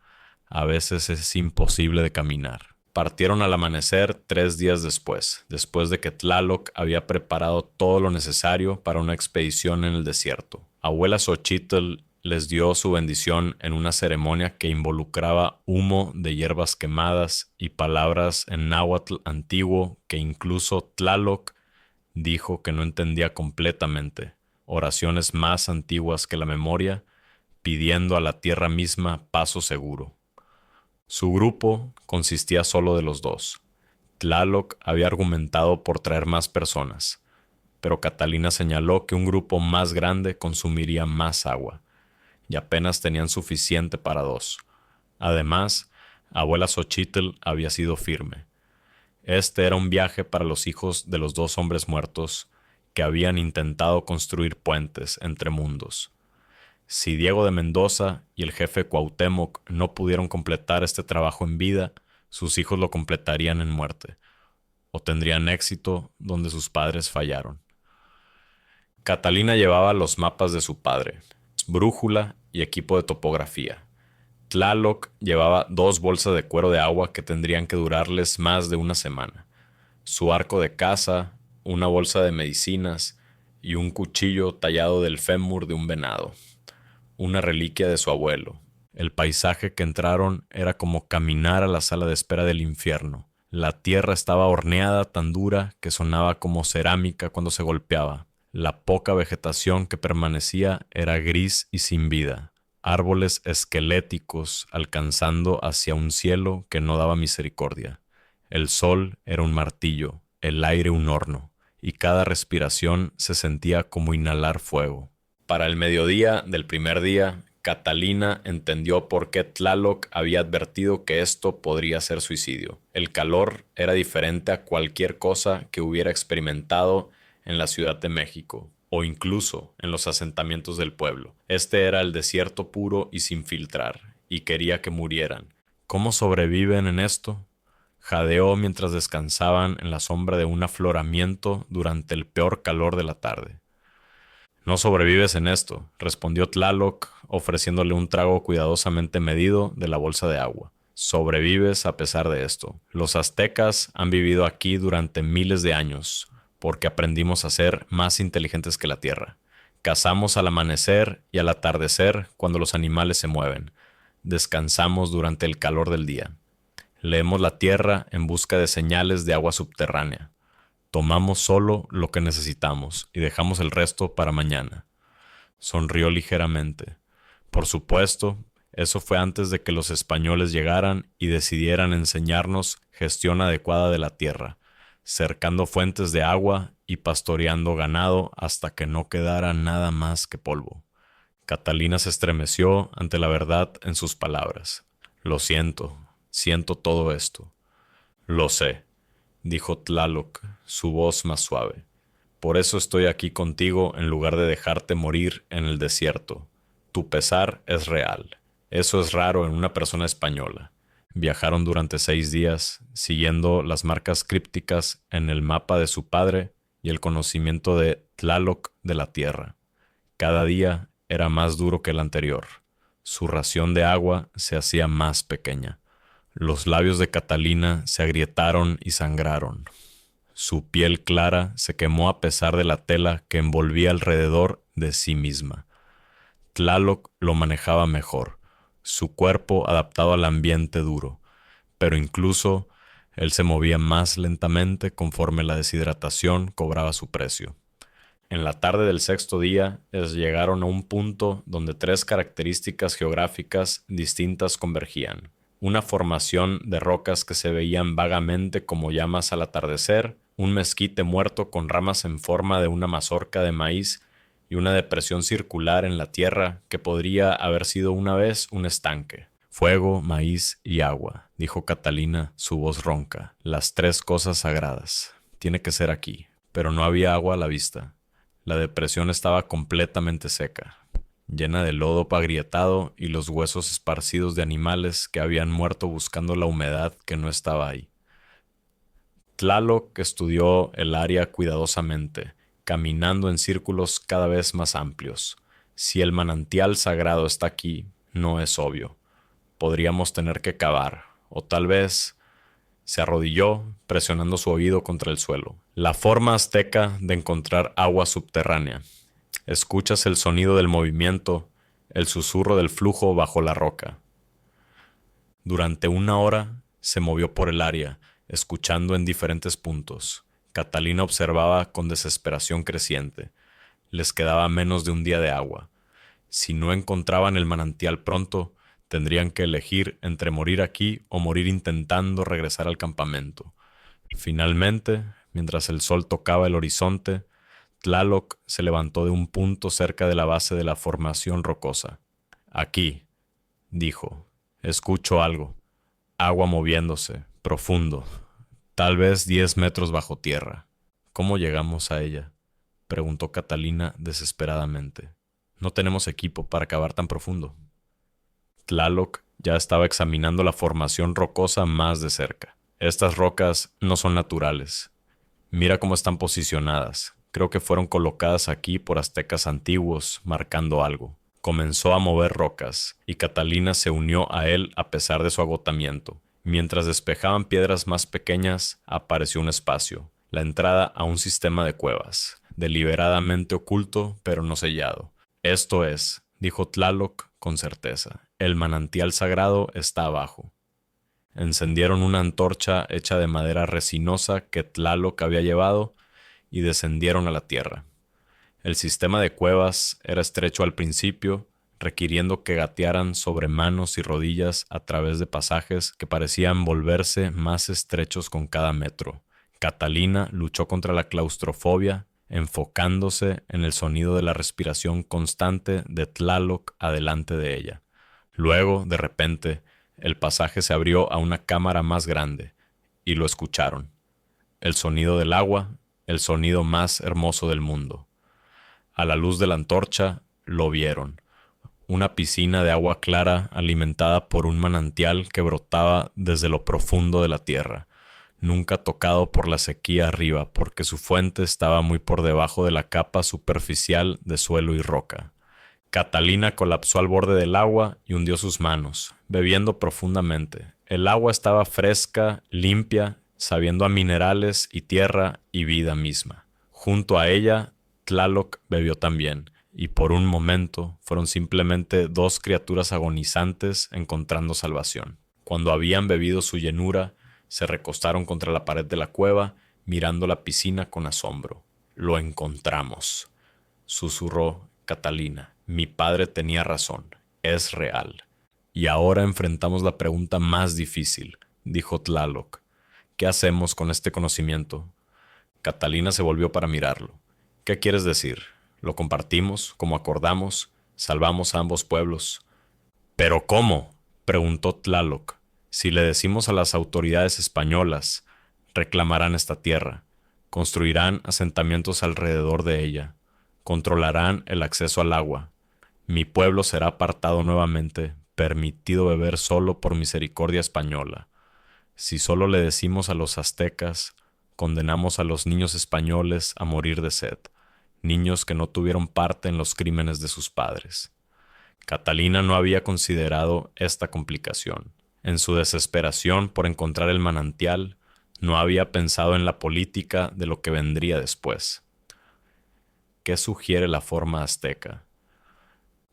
S1: a veces es imposible de caminar. Partieron al amanecer 3 días después de que Tlaloc había preparado todo lo necesario para una expedición en el desierto. Abuela Xochitl les dio su bendición en una ceremonia que involucraba humo de hierbas quemadas y palabras en náhuatl antiguo que incluso Tlaloc dijo que no entendía completamente, oraciones más antiguas que la memoria, pidiendo a la tierra misma paso seguro. Su grupo consistía solo de los dos. Tlaloc había argumentado por traer más personas, pero Catalina señaló que un grupo más grande consumiría más agua, y apenas tenían suficiente para 2. Además, abuela Xochitl había sido firme. Este era un viaje para los hijos de los 2 hombres muertos que habían intentado construir puentes entre mundos. Si Diego de Mendoza y el jefe Cuauhtémoc no pudieron completar este trabajo en vida, sus hijos lo completarían en muerte, o tendrían éxito donde sus padres fallaron. Catalina llevaba los mapas de su padre, brújula y equipo de topografía. Tlaloc llevaba 2 bolsas de cuero de agua que tendrían que durarles más de una semana, su arco de caza, una bolsa de medicinas y un cuchillo tallado del fémur de un venado, una reliquia de su abuelo. El paisaje que entraron era como caminar a la sala de espera del infierno. La tierra estaba horneada tan dura que sonaba como cerámica cuando se golpeaba. La poca vegetación que permanecía era gris y sin vida. Árboles esqueléticos alcanzando hacia un cielo que no daba misericordia. El sol era un martillo, el aire un horno, y cada respiración se sentía como inhalar fuego. Para el mediodía del primer día, Catalina entendió por qué Tlaloc había advertido que esto podría ser suicidio. El calor era diferente a cualquier cosa que hubiera experimentado en la Ciudad de México, o incluso en los asentamientos del pueblo. Este era el desierto puro y sin filtrar, y quería que murieran. ¿Cómo sobreviven en esto? Jadeó mientras descansaban en la sombra de un afloramiento durante el peor calor de la tarde. No sobrevives en esto, respondió Tlaloc, ofreciéndole un trago cuidadosamente medido de la bolsa de agua. Sobrevives a pesar de esto. Los aztecas han vivido aquí durante miles de años, porque aprendimos a ser más inteligentes que la tierra. Cazamos al amanecer y al atardecer cuando los animales se mueven. Descansamos durante el calor del día. Leemos la tierra en busca de señales de agua subterránea. Tomamos solo lo que necesitamos y dejamos el resto para mañana. Sonrió ligeramente. Por supuesto, eso fue antes de que los españoles llegaran y decidieran enseñarnos gestión adecuada de la tierra, cercando fuentes de agua y pastoreando ganado hasta que no quedara nada más que polvo. Catalina se estremeció ante la verdad en sus palabras. Lo siento todo esto. Lo sé, dijo Tlaloc, su voz más suave. Por eso estoy aquí contigo en lugar de dejarte morir en el desierto. Tu pesar es real. Eso es raro en una persona española. Viajaron durante 6 días, siguiendo las marcas crípticas en el mapa de su padre y el conocimiento de Tlaloc de la tierra. Cada día era más duro que el anterior. Su ración de agua se hacía más pequeña. Los labios de Catalina se agrietaron y sangraron. Su piel clara se quemó a pesar de la tela que envolvía alrededor de sí misma. Tlaloc lo manejaba mejor, su cuerpo adaptado al ambiente duro, pero incluso él se movía más lentamente conforme la deshidratación cobraba su precio. En la tarde del 6.º día, llegaron a un punto donde 3 características geográficas distintas convergían. Una formación de rocas que se veían vagamente como llamas al atardecer, un mezquite muerto con ramas en forma de una mazorca de maíz y una depresión circular en la tierra que podría haber sido una vez un estanque. Fuego, maíz y agua, dijo Catalina, su voz ronca. Las 3 cosas sagradas. Tiene que ser aquí. Pero no había agua a la vista. La depresión estaba completamente seca, llena de lodo agrietado y los huesos esparcidos de animales que habían muerto buscando la humedad que no estaba ahí. Tlaloc estudió el área cuidadosamente, caminando en círculos cada vez más amplios. Si el manantial sagrado está aquí, no es obvio. Podríamos tener que cavar, o tal vez... Se arrodilló, presionando su oído contra el suelo. La forma azteca de encontrar agua subterránea. Escuchas el sonido del movimiento, el susurro del flujo bajo la roca. Durante 1 hora se movió por el área, escuchando en diferentes puntos. Catalina observaba con desesperación creciente. Les quedaba menos de un día de agua. Si no encontraban el manantial pronto, tendrían que elegir entre morir aquí o morir intentando regresar al campamento. Finalmente, mientras el sol tocaba el horizonte, Tlaloc se levantó de un punto cerca de la base de la formación rocosa. Aquí, dijo, escucho algo. Agua moviéndose, profundo, tal vez 10 metros bajo tierra. ¿Cómo llegamos a ella?, preguntó Catalina desesperadamente. No tenemos equipo para cavar tan profundo. Tlaloc ya estaba examinando la formación rocosa más de cerca. Estas rocas no son naturales. Mira cómo están posicionadas. Creo que fueron colocadas aquí por aztecas antiguos, marcando algo. Comenzó a mover rocas, y Catalina se unió a él a pesar de su agotamiento. Mientras despejaban piedras más pequeñas, apareció un espacio, la entrada a un sistema de cuevas, deliberadamente oculto pero no sellado. Esto es, dijo Tlaloc con certeza. El manantial sagrado está abajo. Encendieron una antorcha hecha de madera resinosa que Tlaloc había llevado y descendieron a la tierra. El sistema de cuevas era estrecho al principio, requiriendo que gatearan sobre manos y rodillas a través de pasajes que parecían volverse más estrechos con cada metro. Catalina luchó contra la claustrofobia, enfocándose en el sonido de la respiración constante de Tlaloc adelante de ella. Luego, de repente, el pasaje se abrió a una cámara más grande, y lo escucharon. El sonido del agua, el sonido más hermoso del mundo. A la luz de la antorcha, lo vieron. Una piscina de agua clara alimentada por un manantial que brotaba desde lo profundo de la tierra, nunca tocado por la sequía arriba, porque su fuente estaba muy por debajo de la capa superficial de suelo y roca. Catalina colapsó al borde del agua y hundió sus manos, bebiendo profundamente. El agua estaba fresca, limpia, sabiendo a minerales y tierra y vida misma. Junto a ella, Tlaloc bebió también, y por un momento fueron simplemente 2 criaturas agonizantes encontrando salvación. Cuando habían bebido su llenura, se recostaron contra la pared de la cueva, mirando la piscina con asombro. Lo encontramos, susurró Catalina. Mi padre tenía razón, es real. Y ahora enfrentamos la pregunta más difícil, dijo Tlaloc. ¿Qué hacemos con este conocimiento? Catalina se volvió para mirarlo. ¿Qué quieres decir? ¿Lo compartimos, como acordamos? ¿Salvamos a ambos pueblos? ¿Pero cómo?, preguntó Tlaloc. Si le decimos a las autoridades españolas, reclamarán esta tierra, construirán asentamientos alrededor de ella, controlarán el acceso al agua. Mi pueblo será apartado nuevamente, permitido beber solo por misericordia española. Si solo le decimos a los aztecas, condenamos a los niños españoles a morir de sed, niños que no tuvieron parte en los crímenes de sus padres. Catalina no había considerado esta complicación. En su desesperación por encontrar el manantial, no había pensado en la política de lo que vendría después. ¿Qué sugiere la forma azteca?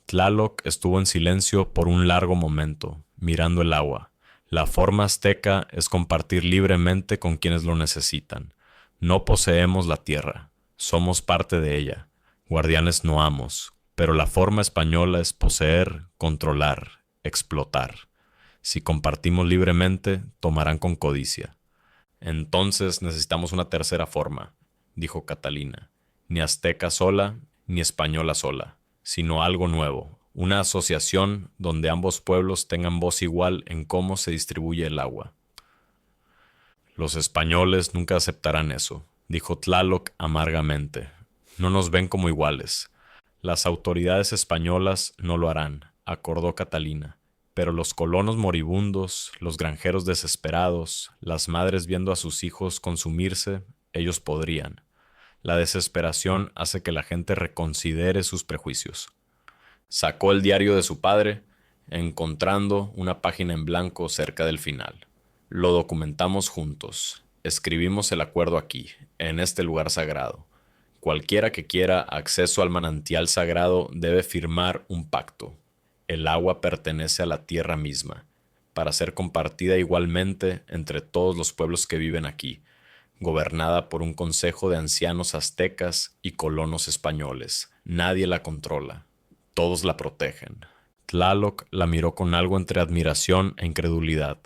S1: Tlaloc estuvo en silencio por un largo momento, mirando el agua. La forma azteca es compartir libremente con quienes lo necesitan. No poseemos la tierra, somos parte de ella, guardianes no amos, pero la forma española es poseer, controlar, explotar. Si compartimos libremente, tomarán con codicia. Entonces necesitamos una tercera forma, dijo Catalina. Ni azteca sola, ni española sola, sino algo nuevo, una asociación donde ambos pueblos tengan voz igual en cómo se distribuye el agua. Los españoles nunca aceptarán eso, dijo Tlaloc amargamente. No nos ven como iguales. Las autoridades españolas no lo harán, acordó Catalina. Pero los colonos moribundos, los granjeros desesperados, las madres viendo a sus hijos consumirse, ellos podrían. La desesperación hace que la gente reconsidere sus prejuicios. Sacó el diario de su padre, encontrando una página en blanco cerca del final. Lo documentamos juntos. Escribimos el acuerdo aquí, en este lugar sagrado. Cualquiera que quiera acceso al manantial sagrado debe firmar un pacto. El agua pertenece a la tierra misma, para ser compartida igualmente entre todos los pueblos que viven aquí, gobernada por un consejo de ancianos aztecas y colonos españoles. Nadie la controla, todos la protegen. Tlaloc la miró con algo entre admiración e incredulidad.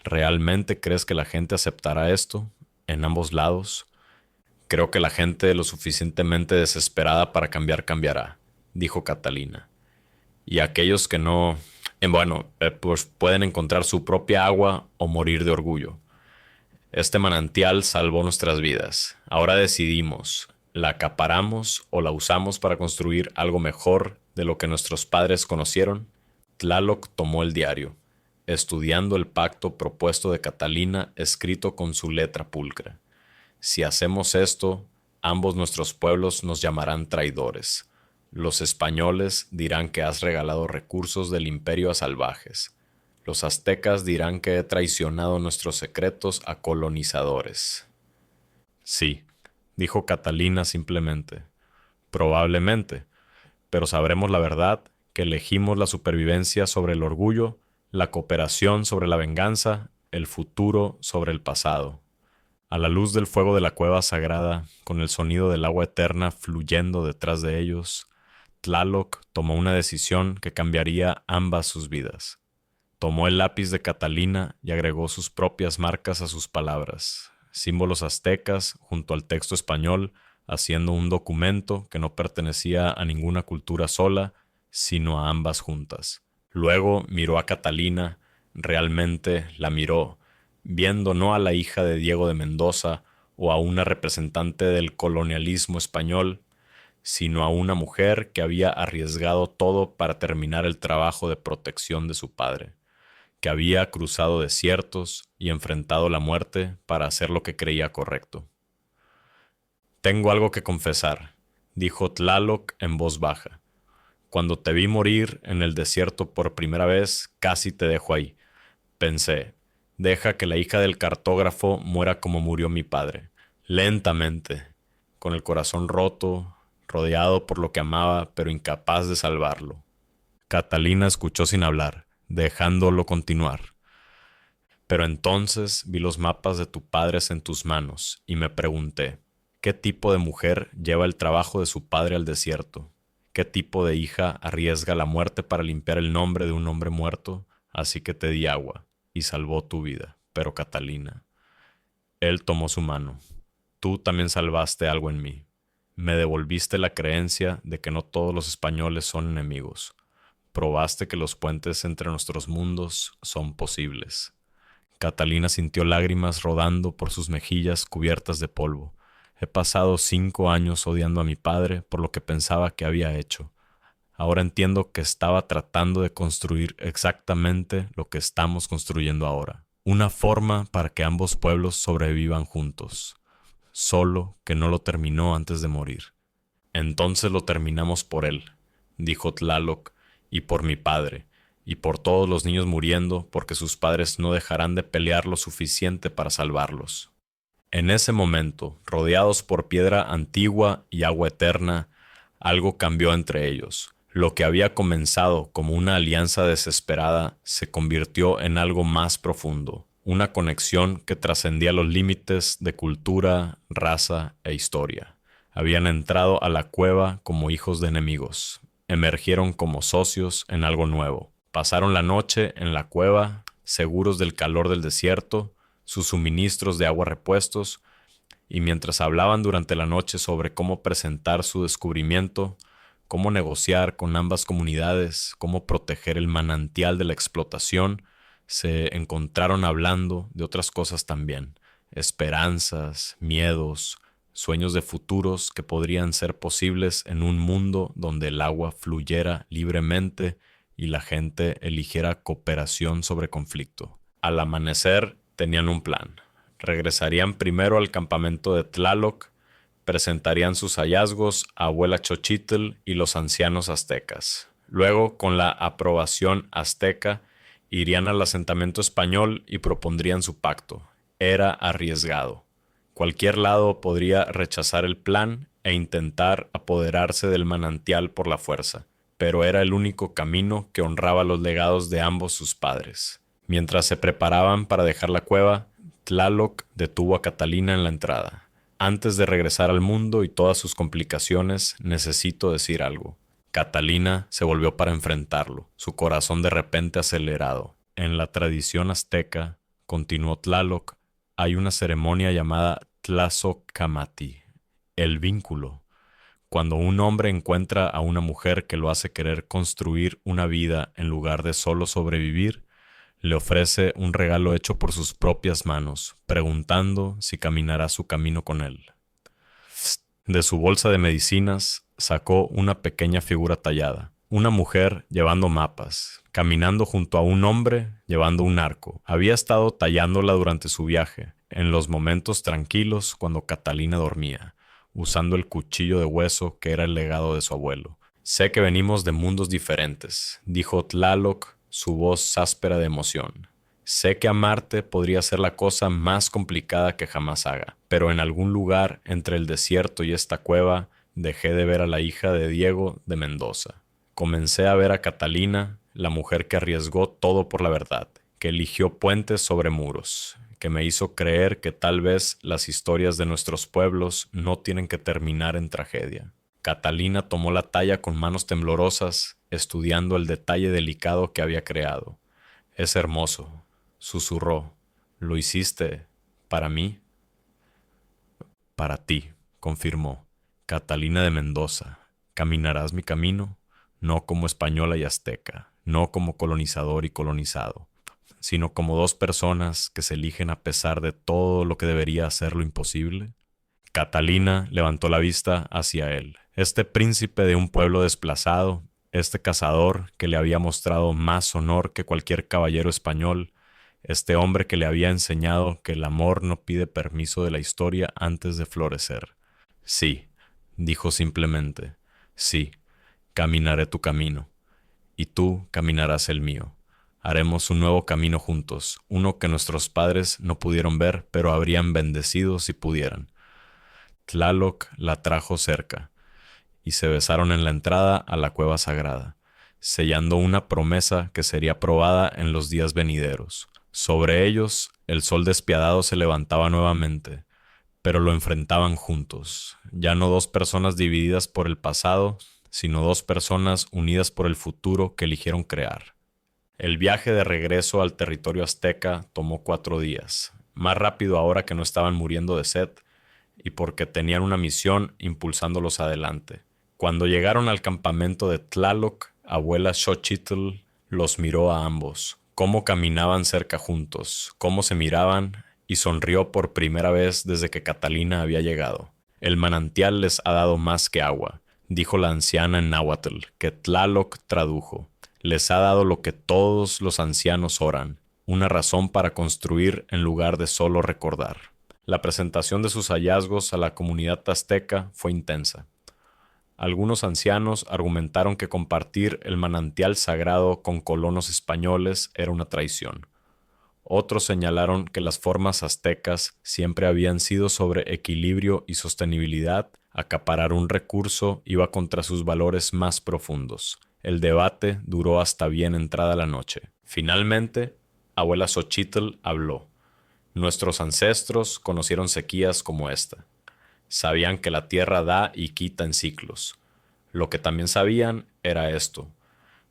S1: ¿Realmente crees que la gente aceptará esto? ¿En ambos lados? Creo que la gente lo suficientemente desesperada para cambiar cambiará, dijo Catalina. Y aquellos que no, pues pueden encontrar su propia agua o morir de orgullo. Este manantial salvó nuestras vidas. Ahora decidimos, ¿la acaparamos o la usamos para construir algo mejor de lo que nuestros padres conocieron? Tlaloc tomó el diario, estudiando el pacto propuesto de Catalina escrito con su letra pulcra. Si hacemos esto, ambos nuestros pueblos nos llamarán traidores. Los españoles dirán que has regalado recursos del imperio a salvajes. Los aztecas dirán que he traicionado nuestros secretos a colonizadores. Sí, dijo Catalina simplemente. Probablemente, pero sabremos la verdad, que elegimos la supervivencia sobre el orgullo, la cooperación sobre la venganza, el futuro sobre el pasado. A la luz del fuego de la cueva sagrada, con el sonido del agua eterna fluyendo detrás de ellos, Tlaloc tomó una decisión que cambiaría ambas sus vidas. Tomó el lápiz de Catalina y agregó sus propias marcas a sus palabras, símbolos aztecas junto al texto español, haciendo un documento que no pertenecía a ninguna cultura sola, sino a ambas juntas. Luego miró a Catalina, realmente la miró, viendo no a la hija de Diego de Mendoza o a una representante del colonialismo español, sino a una mujer que había arriesgado todo para terminar el trabajo de protección de su padre, que había cruzado desiertos y enfrentado la muerte para hacer lo que creía correcto. Tengo algo que confesar, dijo Tlaloc en voz baja. Cuando te vi morir en el desierto por primera vez, casi te dejo ahí. Pensé, deja que la hija del cartógrafo muera como murió mi padre, lentamente, con el corazón roto, rodeado por lo que amaba, pero incapaz de salvarlo. Catalina escuchó sin hablar, dejándolo continuar. Pero entonces vi los mapas de tu padre en tus manos y me pregunté, ¿qué tipo de mujer lleva el trabajo de su padre al desierto? ¿Qué tipo de hija arriesga la muerte para limpiar el nombre de un hombre muerto? Así que te di agua y salvó tu vida. Pero Catalina, él tomó su mano. Tú también salvaste algo en mí. Me devolviste la creencia de que no todos los españoles son enemigos. Probaste que los puentes entre nuestros mundos son posibles. Catalina sintió lágrimas rodando por sus mejillas cubiertas de polvo. He pasado 5 años odiando a mi padre por lo que pensaba que había hecho. Ahora entiendo que estaba tratando de construir exactamente lo que estamos construyendo ahora. Una forma para que ambos pueblos sobrevivan juntos. Solo que no lo terminó antes de morir. Entonces lo terminamos por él, dijo Tlaloc, y por mi padre, y por todos los niños muriendo porque sus padres no dejarán de pelear lo suficiente para salvarlos. En ese momento, rodeados por piedra antigua y agua eterna, algo cambió entre ellos. Lo que había comenzado como una alianza desesperada se convirtió en algo más profundo, una conexión que trascendía los límites de cultura, raza e historia. Habían entrado a la cueva como hijos de enemigos, emergieron como socios en algo nuevo. Pasaron la noche en la cueva, seguros del calor del desierto, sus suministros de agua repuestos, y mientras hablaban durante la noche sobre cómo presentar su descubrimiento, cómo negociar con ambas comunidades, cómo proteger el manantial de la explotación, se encontraron hablando de otras cosas también, esperanzas, miedos, sueños de futuros que podrían ser posibles en un mundo donde el agua fluyera libremente y la gente eligiera cooperación sobre conflicto. Al amanecer tenían un plan. Regresarían primero al campamento de Tlaloc, presentarían sus hallazgos a abuela Xochitl y los ancianos aztecas. Luego, con la aprobación azteca, irían al asentamiento español y propondrían su pacto. Era arriesgado. Cualquier lado podría rechazar el plan e intentar apoderarse del manantial por la fuerza, pero era el único camino que honraba los legados de ambos sus padres. Mientras se preparaban para dejar la cueva, Tlaloc detuvo a Catalina en la entrada. Antes de regresar al mundo y todas sus complicaciones, necesito decir algo. Catalina se volvió para enfrentarlo, su corazón de repente acelerado. En la tradición azteca, continuó Tlaloc, hay una ceremonia llamada Tlazocamati, el vínculo. Cuando un hombre encuentra a una mujer que lo hace querer construir una vida en lugar de solo sobrevivir, le ofrece un regalo hecho por sus propias manos, preguntando si caminará su camino con él. De su bolsa de medicinas sacó una pequeña figura tallada, una mujer llevando mapas, caminando junto a un hombre llevando un arco. Había estado tallándola durante su viaje, en los momentos tranquilos cuando Catalina dormía, usando el cuchillo de hueso que era el legado de su abuelo. Sé que venimos de mundos diferentes, dijo Tlaloc, su voz áspera de emoción. Sé que amarte podría ser la cosa más complicada que jamás haga, pero en algún lugar entre el desierto y esta cueva dejé de ver a la hija de Diego de Mendoza. Comencé a ver a Catalina, la mujer que arriesgó todo por la verdad, que eligió puentes sobre muros, que me hizo creer que tal vez las historias de nuestros pueblos no tienen que terminar en tragedia. Catalina tomó la talla con manos temblorosas, estudiando el detalle delicado que había creado. Es hermoso, susurró. ¿Lo hiciste para mí? Para ti, confirmó. Catalina de Mendoza, caminarás mi camino, no como española y azteca, no como colonizador y colonizado, sino como dos personas que se eligen a pesar de todo lo que debería hacer lo imposible. Catalina levantó la vista hacia él. Este príncipe de un pueblo desplazado, este cazador que le había mostrado más honor que cualquier caballero español, este hombre que le había enseñado que el amor no pide permiso de la historia antes de florecer. Sí, dijo simplemente, sí, caminaré tu camino, y tú caminarás el mío. Haremos un nuevo camino juntos, uno que nuestros padres no pudieron ver, pero habrían bendecido si pudieran. Tlaloc la trajo cerca, y se besaron en la entrada a la cueva sagrada, sellando una promesa que sería probada en los días venideros. Sobre ellos, el sol despiadado se levantaba nuevamente, pero lo enfrentaban juntos, ya no dos personas divididas por el pasado, sino dos personas unidas por el futuro que eligieron crear. El viaje de regreso al territorio azteca tomó 4 días, más rápido ahora que no estaban muriendo de sed y porque tenían una misión impulsándolos adelante. Cuando llegaron al campamento de Tlaloc, abuela Xochitl los miró a ambos, cómo caminaban cerca juntos, cómo se miraban, y sonrió por primera vez desde que Catalina había llegado. El manantial les ha dado más que agua, dijo la anciana en náhuatl, que Tlaloc tradujo. Les ha dado lo que todos los ancianos oran, una razón para construir en lugar de solo recordar. La presentación de sus hallazgos a la comunidad azteca fue intensa. Algunos ancianos argumentaron que compartir el manantial sagrado con colonos españoles era una traición. Otros señalaron que las formas aztecas siempre habían sido sobre equilibrio y sostenibilidad. Acaparar un recurso iba contra sus valores más profundos. El debate duró hasta bien entrada la noche. Finalmente, abuela Xochitl habló. Nuestros ancestros conocieron sequías como esta. Sabían que la tierra da y quita en ciclos. Lo que también sabían era esto.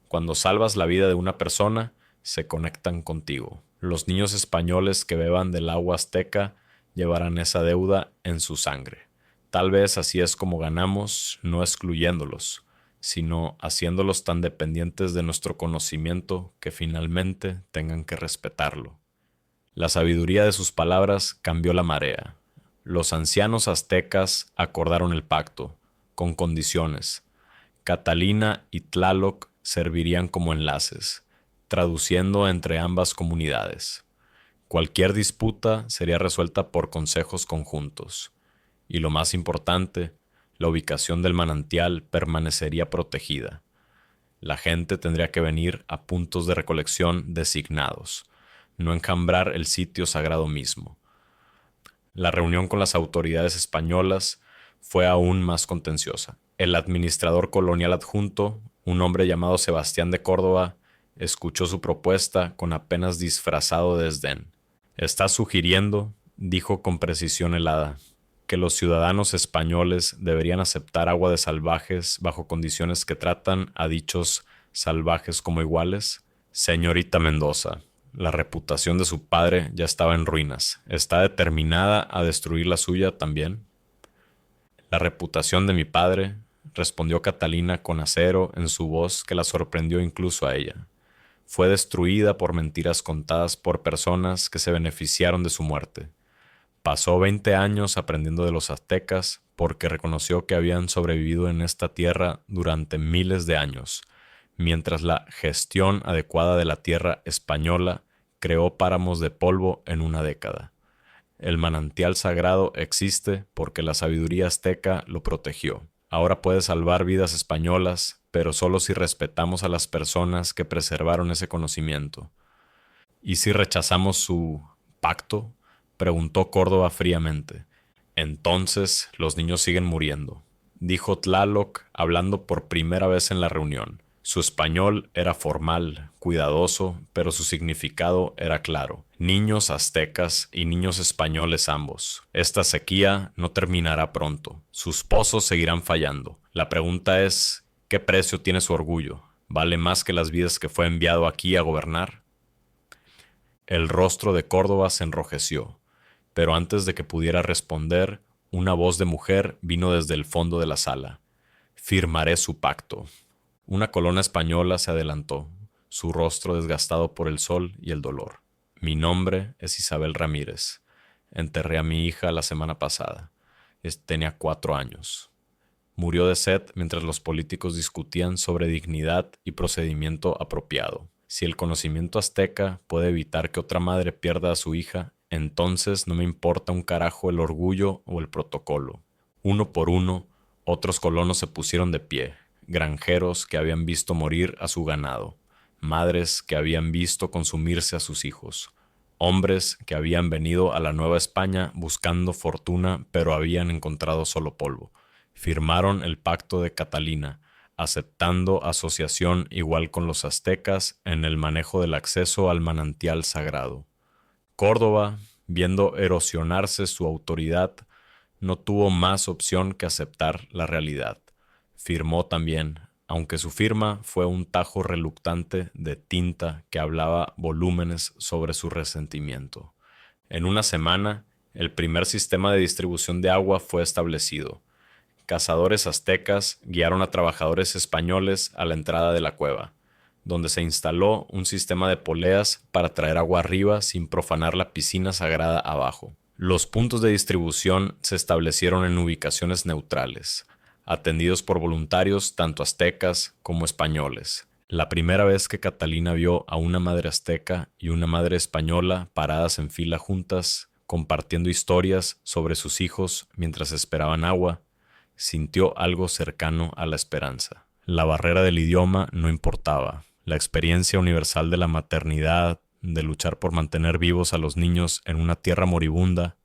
S1: Cuando salvas la vida de una persona, se conectan contigo. Los niños españoles que beban del agua azteca llevarán esa deuda en su sangre. Tal vez así es como ganamos, no excluyéndolos, sino haciéndolos tan dependientes de nuestro conocimiento que finalmente tengan que respetarlo. La sabiduría de sus palabras cambió la marea. Los ancianos aztecas acordaron el pacto, con condiciones. Catalina y Tlaloc servirían como enlaces, traduciendo entre ambas comunidades. Cualquier disputa sería resuelta por consejos conjuntos. Y lo más importante, la ubicación del manantial permanecería protegida. La gente tendría que venir a puntos de recolección designados, no enjambrar el sitio sagrado mismo. La reunión con las autoridades españolas fue aún más contenciosa. El administrador colonial adjunto, un hombre llamado Sebastián de Córdoba, escuchó su propuesta con apenas disfrazado desdén. «Está sugiriendo», dijo con precisión helada, «que los ciudadanos españoles deberían aceptar agua de salvajes bajo condiciones que tratan a dichos salvajes como iguales. Señorita Mendoza, la reputación de su padre ya estaba en ruinas. ¿Está determinada a destruir la suya también?» «La reputación de mi padre», respondió Catalina con acero en su voz que la sorprendió incluso a ella, «fue destruida por mentiras contadas por personas que se beneficiaron de su muerte. Pasó 20 años aprendiendo de los aztecas porque reconoció que habían sobrevivido en esta tierra durante miles de años, mientras la gestión adecuada de la tierra española creó páramos de polvo en una década. El manantial sagrado existe porque la sabiduría azteca lo protegió. Ahora puede salvar vidas españolas, pero solo si respetamos a las personas que preservaron ese conocimiento. ¿Y si rechazamos su pacto?», preguntó Córdoba fríamente. «Entonces los niños siguen muriendo», dijo Tlaloc, hablando por primera vez en la reunión. Su español era formal, cuidadoso, pero su significado era claro. Niños aztecas y niños españoles ambos. Esta sequía no terminará pronto. Sus pozos seguirán fallando. La pregunta es, ¿qué precio tiene su orgullo? ¿Vale más que las vidas que fue enviado aquí a gobernar? El rostro de Córdoba se enrojeció, pero antes de que pudiera responder, una voz de mujer vino desde el fondo de la sala. «Firmaré su pacto». Una colona española se adelantó, su rostro desgastado por el sol y el dolor. «Mi nombre es Isabel Ramírez. Enterré a mi hija la semana pasada. Tenía 4 años. Murió de sed mientras los políticos discutían sobre dignidad y procedimiento apropiado. Si el conocimiento azteca puede evitar que otra madre pierda a su hija, entonces no me importa un carajo el orgullo o el protocolo». Uno por uno, otros colonos se pusieron de pie. Granjeros que habían visto morir a su ganado, madres que habían visto consumirse a sus hijos, hombres que habían venido a la Nueva España buscando fortuna pero habían encontrado solo polvo. Firmaron el pacto de Catalina, aceptando asociación igual con los aztecas en el manejo del acceso al manantial sagrado. Córdoba, viendo erosionarse su autoridad, no tuvo más opción que aceptar la realidad. Firmó también, aunque su firma fue un tajo reluctante de tinta que hablaba volúmenes sobre su resentimiento. En una semana, el primer sistema de distribución de agua fue establecido. Cazadores aztecas guiaron a trabajadores españoles a la entrada de la cueva, donde se instaló un sistema de poleas para traer agua arriba sin profanar la piscina sagrada abajo. Los puntos de distribución se establecieron en ubicaciones neutrales, atendidos por voluntarios tanto aztecas como españoles. La primera vez que Catalina vio a una madre azteca y una madre española paradas en fila juntas, compartiendo historias sobre sus hijos mientras esperaban agua, sintió algo cercano a la esperanza. La barrera del idioma no importaba. La experiencia universal de la maternidad, de luchar por mantener vivos a los niños en una tierra moribunda,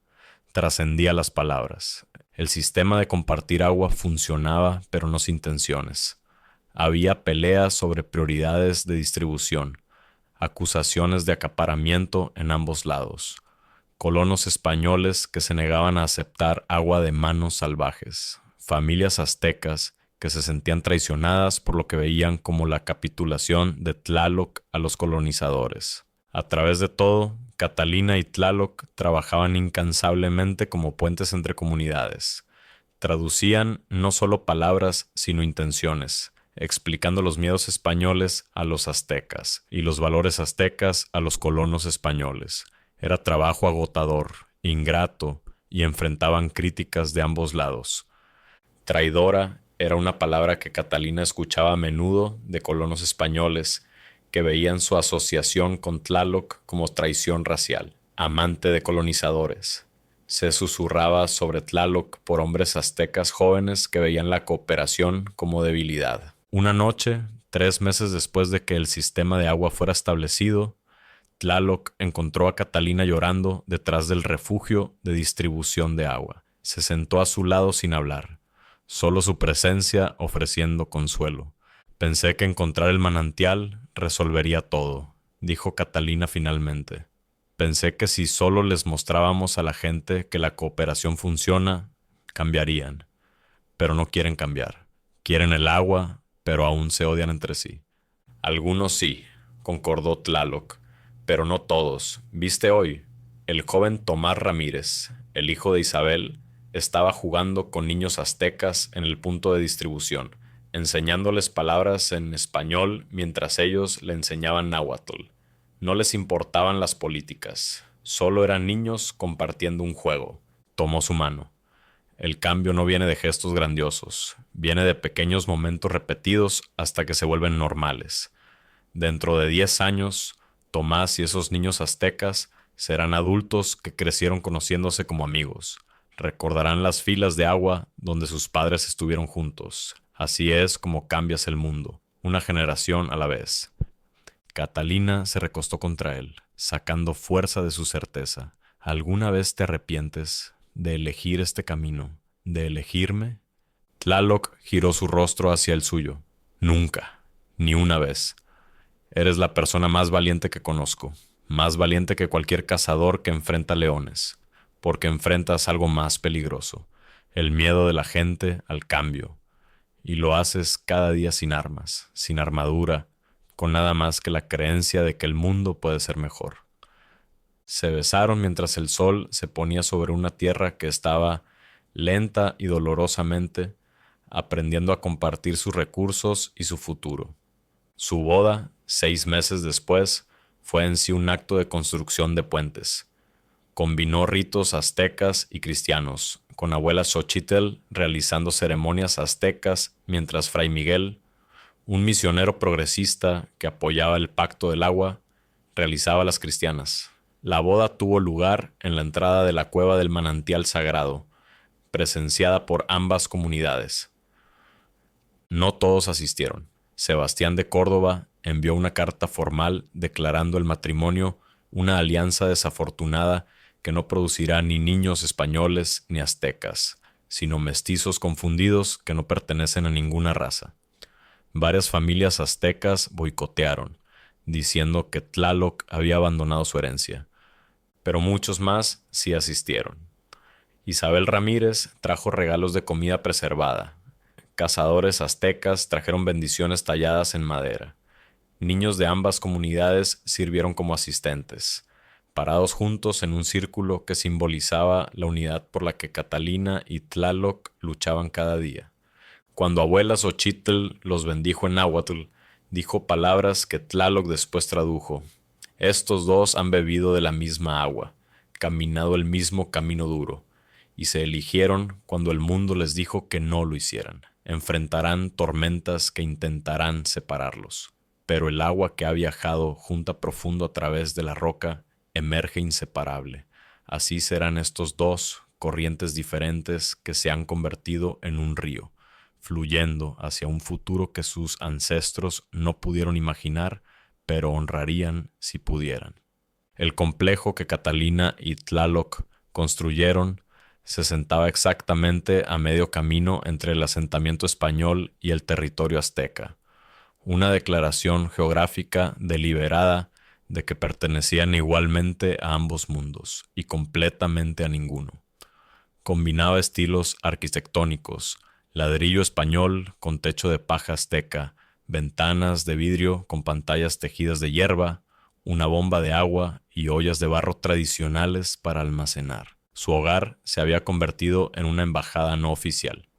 S1: trascendía las palabras. El sistema de compartir agua funcionaba, pero no sin tensiones. Había peleas sobre prioridades de distribución, acusaciones de acaparamiento en ambos lados, colonos españoles que se negaban a aceptar agua de manos salvajes, familias aztecas que se sentían traicionadas por lo que veían como la capitulación de Tlaloc a los colonizadores. A través de todo, Catalina y Tlaloc trabajaban incansablemente como puentes entre comunidades. Traducían no solo palabras, sino intenciones, explicando los miedos españoles a los aztecas y los valores aztecas a los colonos españoles. Era trabajo agotador, ingrato, y enfrentaban críticas de ambos lados. Traidora era una palabra que Catalina escuchaba a menudo de colonos españoles que veían su asociación con Tlaloc como traición racial. Amante de colonizadores. Se susurraba sobre Tlaloc por hombres aztecas jóvenes que veían la cooperación como debilidad. Una noche, 3 meses después de que el sistema de agua fuera establecido, Tlaloc encontró a Catalina llorando detrás del refugio de distribución de agua. Se sentó a su lado sin hablar, solo su presencia ofreciendo consuelo. Pensé que encontrar el manantial resolvería todo, dijo Catalina finalmente. Pensé que si solo les mostrábamos a la gente que la cooperación funciona, cambiarían. Pero no quieren cambiar. Quieren el agua, pero aún se odian entre sí. Algunos sí, concordó Tlaloc, pero no todos. ¿Viste hoy? El joven Tomás Ramírez, el hijo de Isabel, estaba jugando con niños aztecas en el punto de distribución, enseñándoles palabras en español mientras ellos le enseñaban náhuatl. No les importaban las políticas, solo eran niños compartiendo un juego. Tomó su mano. El cambio no viene de gestos grandiosos, viene de pequeños momentos repetidos hasta que se vuelven normales. Dentro de 10 años, Tomás y esos niños aztecas serán adultos que crecieron conociéndose como amigos. Recordarán las filas de agua donde sus padres estuvieron juntos. Así es como cambias el mundo, una generación a la vez. Catalina se recostó contra él, sacando fuerza de su certeza. ¿Alguna vez te arrepientes de elegir este camino, de elegirme? Tlaloc giró su rostro hacia el suyo. Nunca, ni una vez. Eres la persona más valiente que conozco, más valiente que cualquier cazador que enfrenta leones, porque enfrentas algo más peligroso, el miedo de la gente al cambio, y lo haces cada día sin armas, sin armadura, con nada más que la creencia de que el mundo puede ser mejor. Se besaron mientras el sol se ponía sobre una tierra que estaba lenta y dolorosamente aprendiendo a compartir sus recursos y su futuro. Su boda, 6 meses después, fue en sí un acto de construcción de puentes. Combinó ritos aztecas y cristianos, con abuela Xochitl realizando ceremonias aztecas mientras Fray Miguel, un misionero progresista que apoyaba el Pacto del Agua, realizaba las cristianas. La boda tuvo lugar en la entrada de la cueva del manantial sagrado, presenciada por ambas comunidades. No todos asistieron. Sebastián de Córdoba envió una carta formal declarando el matrimonio una alianza desafortunada que no producirá ni niños españoles ni aztecas, sino mestizos confundidos que no pertenecen a ninguna raza. Varias familias aztecas boicotearon, diciendo que Tlaloc había abandonado su herencia. pero muchos más sí asistieron. Isabel Ramírez trajo regalos de comida preservada. Cazadores aztecas trajeron bendiciones talladas en madera. Niños de ambas comunidades sirvieron como asistentes, parados juntos en un círculo que simbolizaba la unidad por la que Catalina y Tlaloc luchaban cada día. Cuando abuela Xochitl los bendijo en náhuatl, dijo palabras que Tlaloc después tradujo. Estos dos han bebido de la misma agua, caminado el mismo camino duro, y se eligieron cuando el mundo les dijo que no lo hicieran. Enfrentarán tormentas que intentarán separarlos, pero el agua que ha viajado junta profundo a través de la roca emerge inseparable. Así serán estos dos corrientes diferentes que se han convertido en un río, fluyendo hacia un futuro que sus ancestros no pudieron imaginar, pero honrarían si pudieran. El complejo que Catalina y Tlaloc construyeron se sentaba exactamente a medio camino entre el asentamiento español y el territorio azteca, una declaración geográfica deliberada de que pertenecían igualmente a ambos mundos y completamente a ninguno. Combinaba estilos arquitectónicos, ladrillo español con techo de paja azteca, ventanas de vidrio con pantallas tejidas de hierba, una bomba de agua y ollas de barro tradicionales para almacenar. Su hogar se había convertido en una embajada no oficial,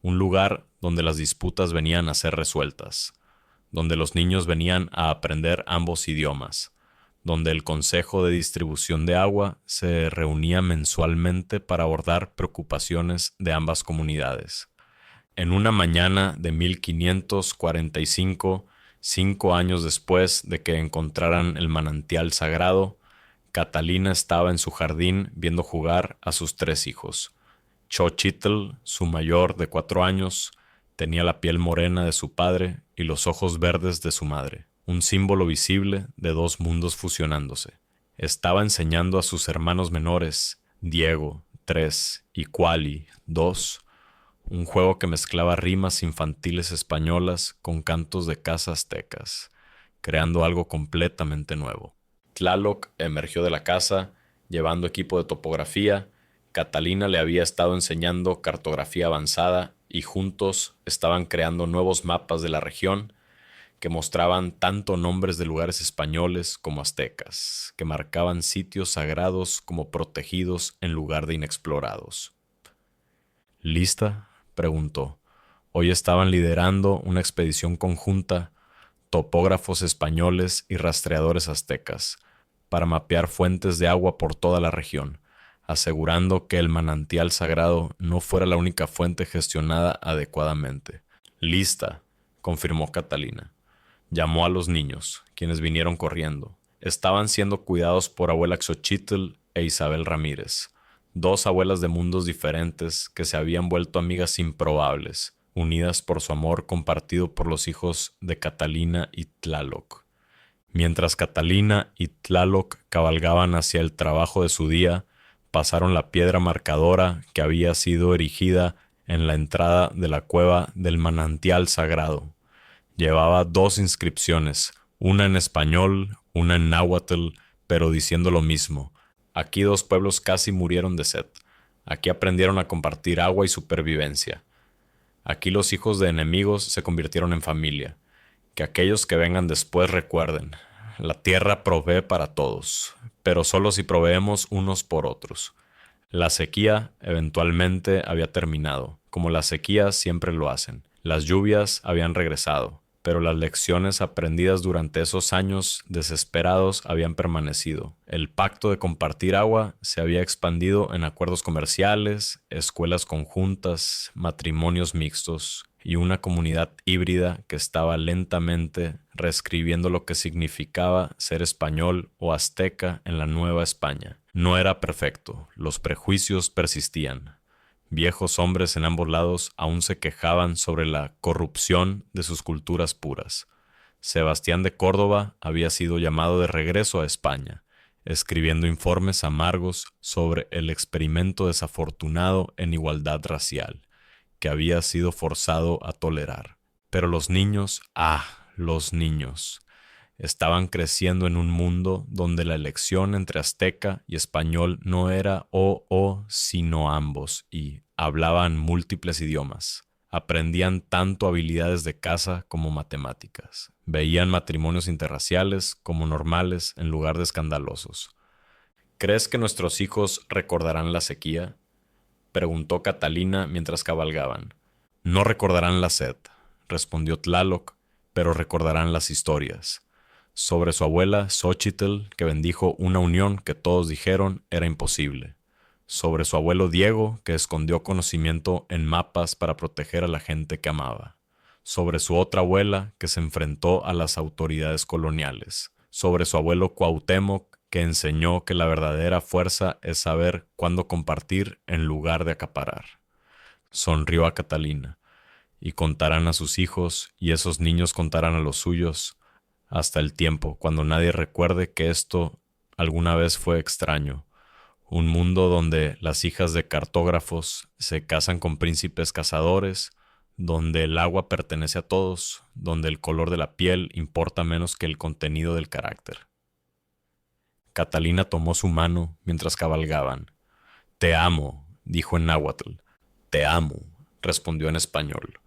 S1: un lugar donde las disputas venían a ser resueltas, donde los niños venían a aprender ambos idiomas, donde el Consejo de Distribución de Agua se reunía mensualmente para abordar preocupaciones de ambas comunidades. En una mañana de 1545, 5 años después de que encontraran el manantial sagrado, Catalina estaba en su jardín viendo jugar a sus 3 hijos. Xochitl, su mayor de 4 años, tenía la piel morena de su padre y los ojos verdes de su madre, un símbolo visible de 2 mundos fusionándose. Estaba enseñando a sus hermanos menores, Diego, 3, y Cuali, 2, un juego que mezclaba rimas infantiles españolas con cantos de caza aztecas, creando algo completamente nuevo. Tlaloc emergió de la casa, llevando equipo de topografía. Catalina le había estado enseñando cartografía avanzada y juntos estaban creando nuevos mapas de la región que mostraban tanto nombres de lugares españoles como aztecas, que marcaban sitios sagrados como protegidos en lugar de inexplorados. ¿Lista?, preguntó. Hoy estaban liderando una expedición conjunta, topógrafos españoles y rastreadores aztecas, para mapear fuentes de agua por toda la región, asegurando que el manantial sagrado no fuera la única fuente gestionada adecuadamente. Lista, confirmó Catalina. Llamó a los niños, quienes vinieron corriendo. Estaban siendo cuidados por abuela Xochitl e Isabel Ramírez, 2 abuelas de mundos diferentes que se habían vuelto amigas improbables, unidas por su amor compartido por los hijos de Catalina y Tlaloc. Mientras Catalina y Tlaloc cabalgaban hacia el trabajo de su día, pasaron la piedra marcadora que había sido erigida en la entrada de la cueva del manantial sagrado. Llevaba 2 inscripciones, una en español, una en náhuatl, pero diciendo lo mismo. Aquí 2 pueblos casi murieron de sed. Aquí aprendieron a compartir agua y supervivencia. Aquí los hijos de enemigos se convirtieron en familia. Que aquellos que vengan después recuerden, la tierra provee para todos, pero solo si proveemos unos por otros. La sequía eventualmente había terminado, como las sequías siempre lo hacen. Las lluvias habían regresado, pero las lecciones aprendidas durante esos años desesperados habían permanecido. El pacto de compartir agua se había expandido en acuerdos comerciales, escuelas conjuntas, matrimonios mixtos y una comunidad híbrida que estaba lentamente reescribiendo lo que significaba ser español o azteca en la Nueva España. No era perfecto, los prejuicios persistían. Viejos hombres en ambos lados aún se quejaban sobre la corrupción de sus culturas puras. Sebastián de Córdoba había sido llamado de regreso a España, escribiendo informes amargos sobre el experimento desafortunado en igualdad racial, que había sido forzado a tolerar. Pero los niños, los niños. Estaban creciendo en un mundo donde la elección entre azteca y español no era o, sino ambos, y hablaban múltiples idiomas. Aprendían tanto habilidades de caza como matemáticas. Veían matrimonios interraciales como normales en lugar de escandalosos. ¿Crees que nuestros hijos recordarán la sequía?, preguntó Catalina mientras cabalgaban. No recordarán la sed, respondió Tlaloc, pero recordarán las historias. Sobre su abuela Xochitl, que bendijo una unión que todos dijeron era imposible. Sobre su abuelo Diego, que escondió conocimiento en mapas para proteger a la gente que amaba. Sobre su otra abuela, que se enfrentó a las autoridades coloniales. Sobre su abuelo Cuauhtémoc, que enseñó que la verdadera fuerza es saber cuándo compartir en lugar de acaparar. Sonrió a Catalina. Y contarán a sus hijos, y esos niños contarán a los suyos, hasta el tiempo cuando nadie recuerde que esto alguna vez fue extraño. Un mundo donde las hijas de cartógrafos se casan con príncipes cazadores, donde el agua pertenece a todos, donde el color de la piel importa menos que el contenido del carácter. Catalina tomó su mano mientras cabalgaban. «Te amo», dijo en náhuatl. «Te amo», respondió en español.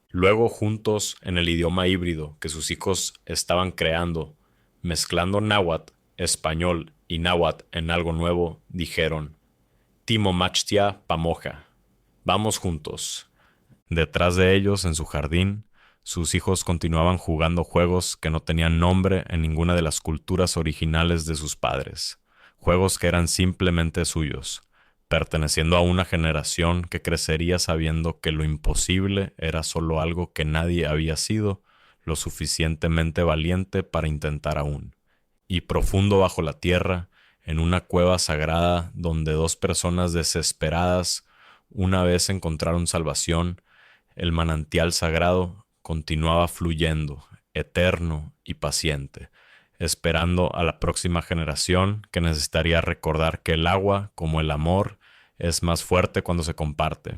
S1: Luego juntos, en el idioma híbrido que sus hijos estaban creando, mezclando náhuatl, español y náhuatl en algo nuevo, dijeron: «Timomachtia pamoja». Vamos juntos. Detrás de ellos, en su jardín, sus hijos continuaban jugando juegos que no tenían nombre en ninguna de las culturas originales de sus padres, juegos que eran simplemente suyos, perteneciendo a una generación que crecería sabiendo que lo imposible era solo algo que nadie había sido lo suficientemente valiente para intentar aún. Y profundo bajo la tierra, en una cueva sagrada donde dos personas desesperadas una vez encontraron salvación, el manantial sagrado continuaba fluyendo, eterno y paciente, esperando a la próxima generación que necesitaría recordar que el agua, como el amor, es más fuerte cuando se comparte.